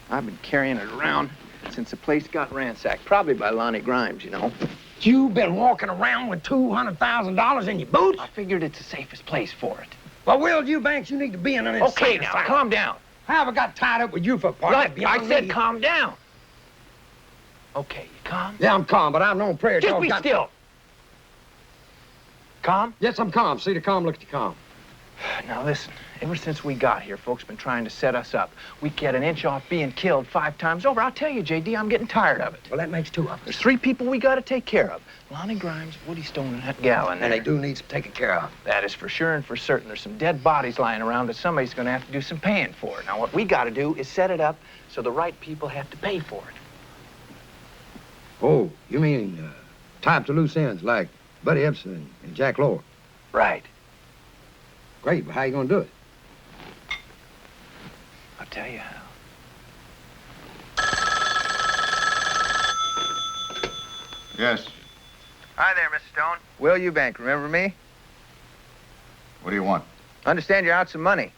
I've been carrying it around since the place got ransacked. Probably by Lonnie Grimes, you know. You've been walking around with $200,000 in your boots? I figured it's the safest place for it. Well, Will Eubanks, you need to be in an Okay, insane now, asylum. calm down. How have I got tied up with you for a part? Look, I said calm down. Okay, you calm? Yeah, I'm calm, but I've known prayer. Just be still. Calm? Yes, I'm calm. See the calm, look at the calm. Now, listen. Ever since we got here, folks been trying to set us up. We get an inch off being killed 5 times over. I'll tell you, J.D., I'm getting tired of it. Well, that makes 2 of us. There's 3 people we got to take care of. Lonnie Grimes, Woody Stone, and that gal in there. And they do need some taking care of. That is for sure and for certain. There's some dead bodies lying around that somebody's going to have to do some paying for. Now, what we got to do is set it up so the right people have to pay for it. Oh, you mean tie up to loose ends like Buddy Epson and Jack Lohr? Right. Great, but how you going to do it? I'll tell you how. Yes. Hi there, Mr. Stone. Will Eubanks, remember me? What do you want? Understand you're out some money.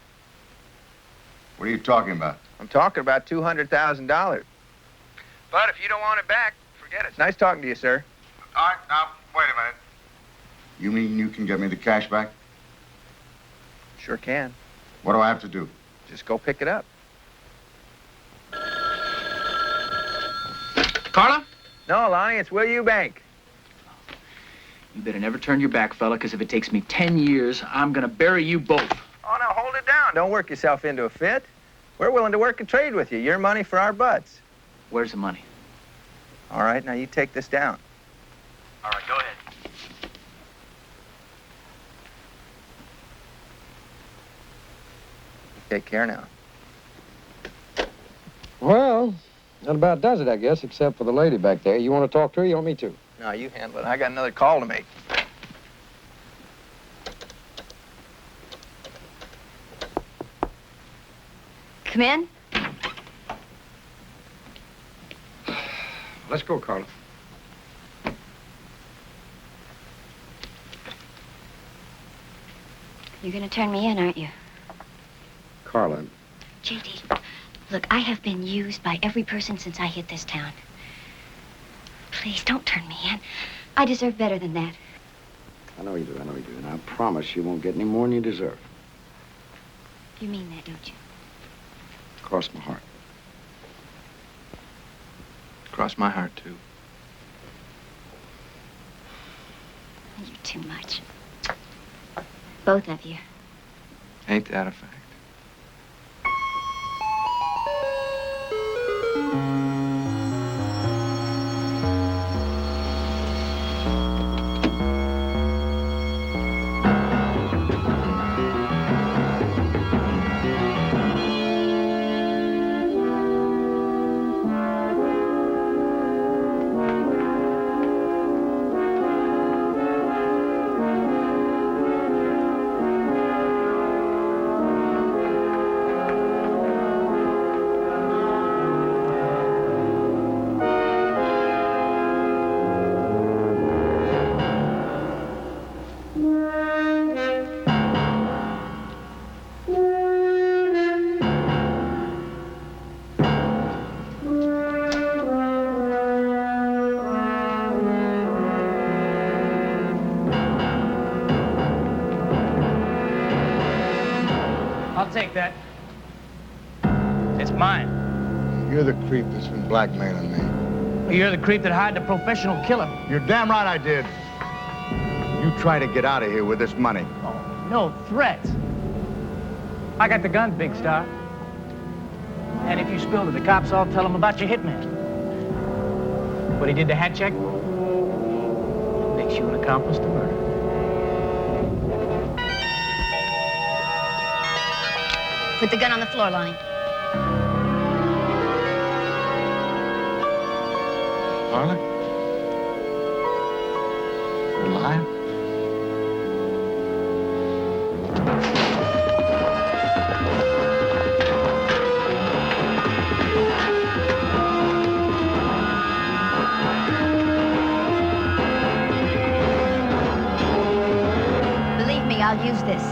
What are you talking about? I'm talking about $200,000. But if you don't want it back, forget it. It's nice talking to you, sir. All right, now, wait a minute. You mean you can get me the cash back? Sure can. What do I have to do? Just go pick it up. Carla? No, Lonnie, it's Will Eubanks. You better never turn your back, fella, because if it takes me 10 years, I'm gonna bury you both. Oh, now hold it down. Don't work yourself into a fit. We're willing to work and trade with you. Your money for our butts. Where's the money? All right, now you take this down. All right, go ahead. Take care now. Well, that about does it, I guess, except for the lady back there. You want to talk to her? You want me to? No, you handle it. I got another call to make. Come in. Let's go, Carla. You're gonna turn me in, aren't you? Carla. J.D., look, I have been used by every person since I hit this town. Please, don't turn me in. I deserve better than that. I know you do, and I promise you won't get any more than you deserve. You mean that, don't you? Cross my heart. Cross my heart, too. You're too much. Both of you. Ain't that a fact? I'll take that. It's mine. You're the creep that's been blackmailing me. You're the creep that hired the professional killer. You're damn right I did. You try to get out of here with this money. Oh, no threats. I got the guns, Big Star. And if you spill to the cops, I'll tell them about your hitman. What he did to hat check makes you an accomplice to murder. Put the gun on the floor, Lonnie. Carla? You're alive? Believe me, I'll use this.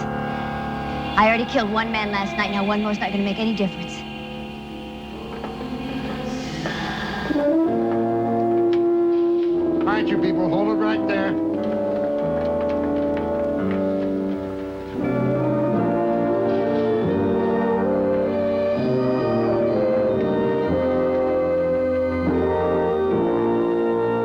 I already killed one man last night. Now one more's not going to make any difference. All right, you people, hold it right there.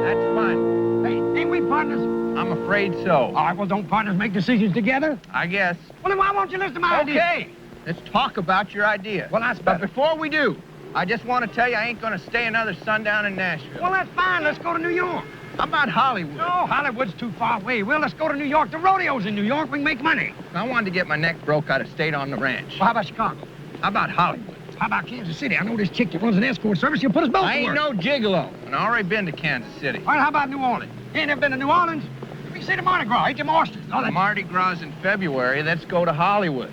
That's fine. Hey, ain't we partners? I'm afraid so. All right, well, don't partners make decisions together? I guess. Well, then why won't you listen to my idea? Okay, let's talk about your idea. Well, that's But better. before we do, I just want to tell you I ain't going to stay another sundown in Nashville. Well, that's fine. Let's go to New York. How about Hollywood? No, Hollywood's too far away. Well, let's go to New York. The rodeo's in New York. We can make money. I wanted to get my neck broke out of state on the ranch. Well, how about Chicago? How about Hollywood? How about Kansas City? I know this chick that runs an escort service. She'll put us both I to ain't work. no gigolo, and I already been to Kansas City. All right, how about New Orleans? You ain't never been to New Orleans? We can see the Mardi Gras. Eat them oysters. All that. Mardi Gras in February. Let's go to Hollywood.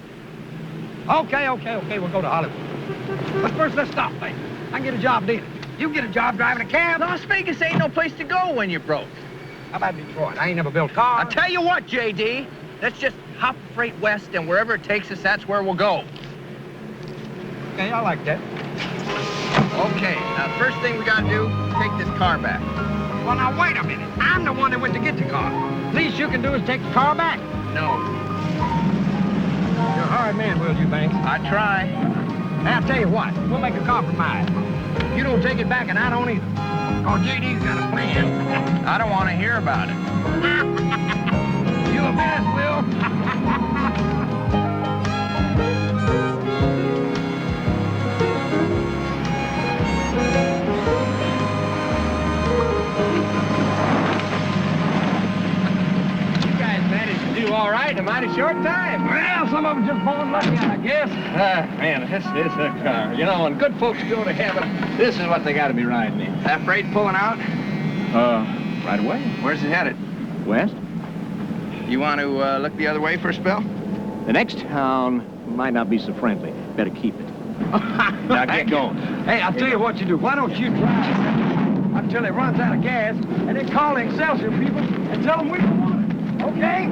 Okay. We'll go to Hollywood. But first, let's stop, mate. I can get a job dealing. You get a job driving a cab. Las Vegas ain't no place to go when you're broke. How about Detroit? I ain't never built cars. I'll tell you what, J.D. Let's just hop freight west, and wherever it takes us, that's where we'll go. Okay, I like that. Okay, now the first thing we gotta do, take this car back. Well, now, wait a minute. I'm the one that went to get the car. Least you can do is take the car back. No. You're a hard man, Will Eubanks. I try. Hey, I'll tell you what. We'll make a compromise. You don't take it back, and I don't either. Cause J.D.'s got a plan. I don't want to hear about it. You a mess, Will. You guys managed to do all right in a mighty short time. Well, some of them just born lucky, I guess. Man, this is a car. You know, when good folks go to heaven, this is what they got to be riding in. That freight pulling out? Right away. Where's it headed? West? You want to look the other way for a spell? The next town might not be so friendly. Better keep it. Now get going. Hey, I'll tell you what you do. Why don't you drive until it runs out of gas, and then call the Excelsior people and tell them we don't want it, okay?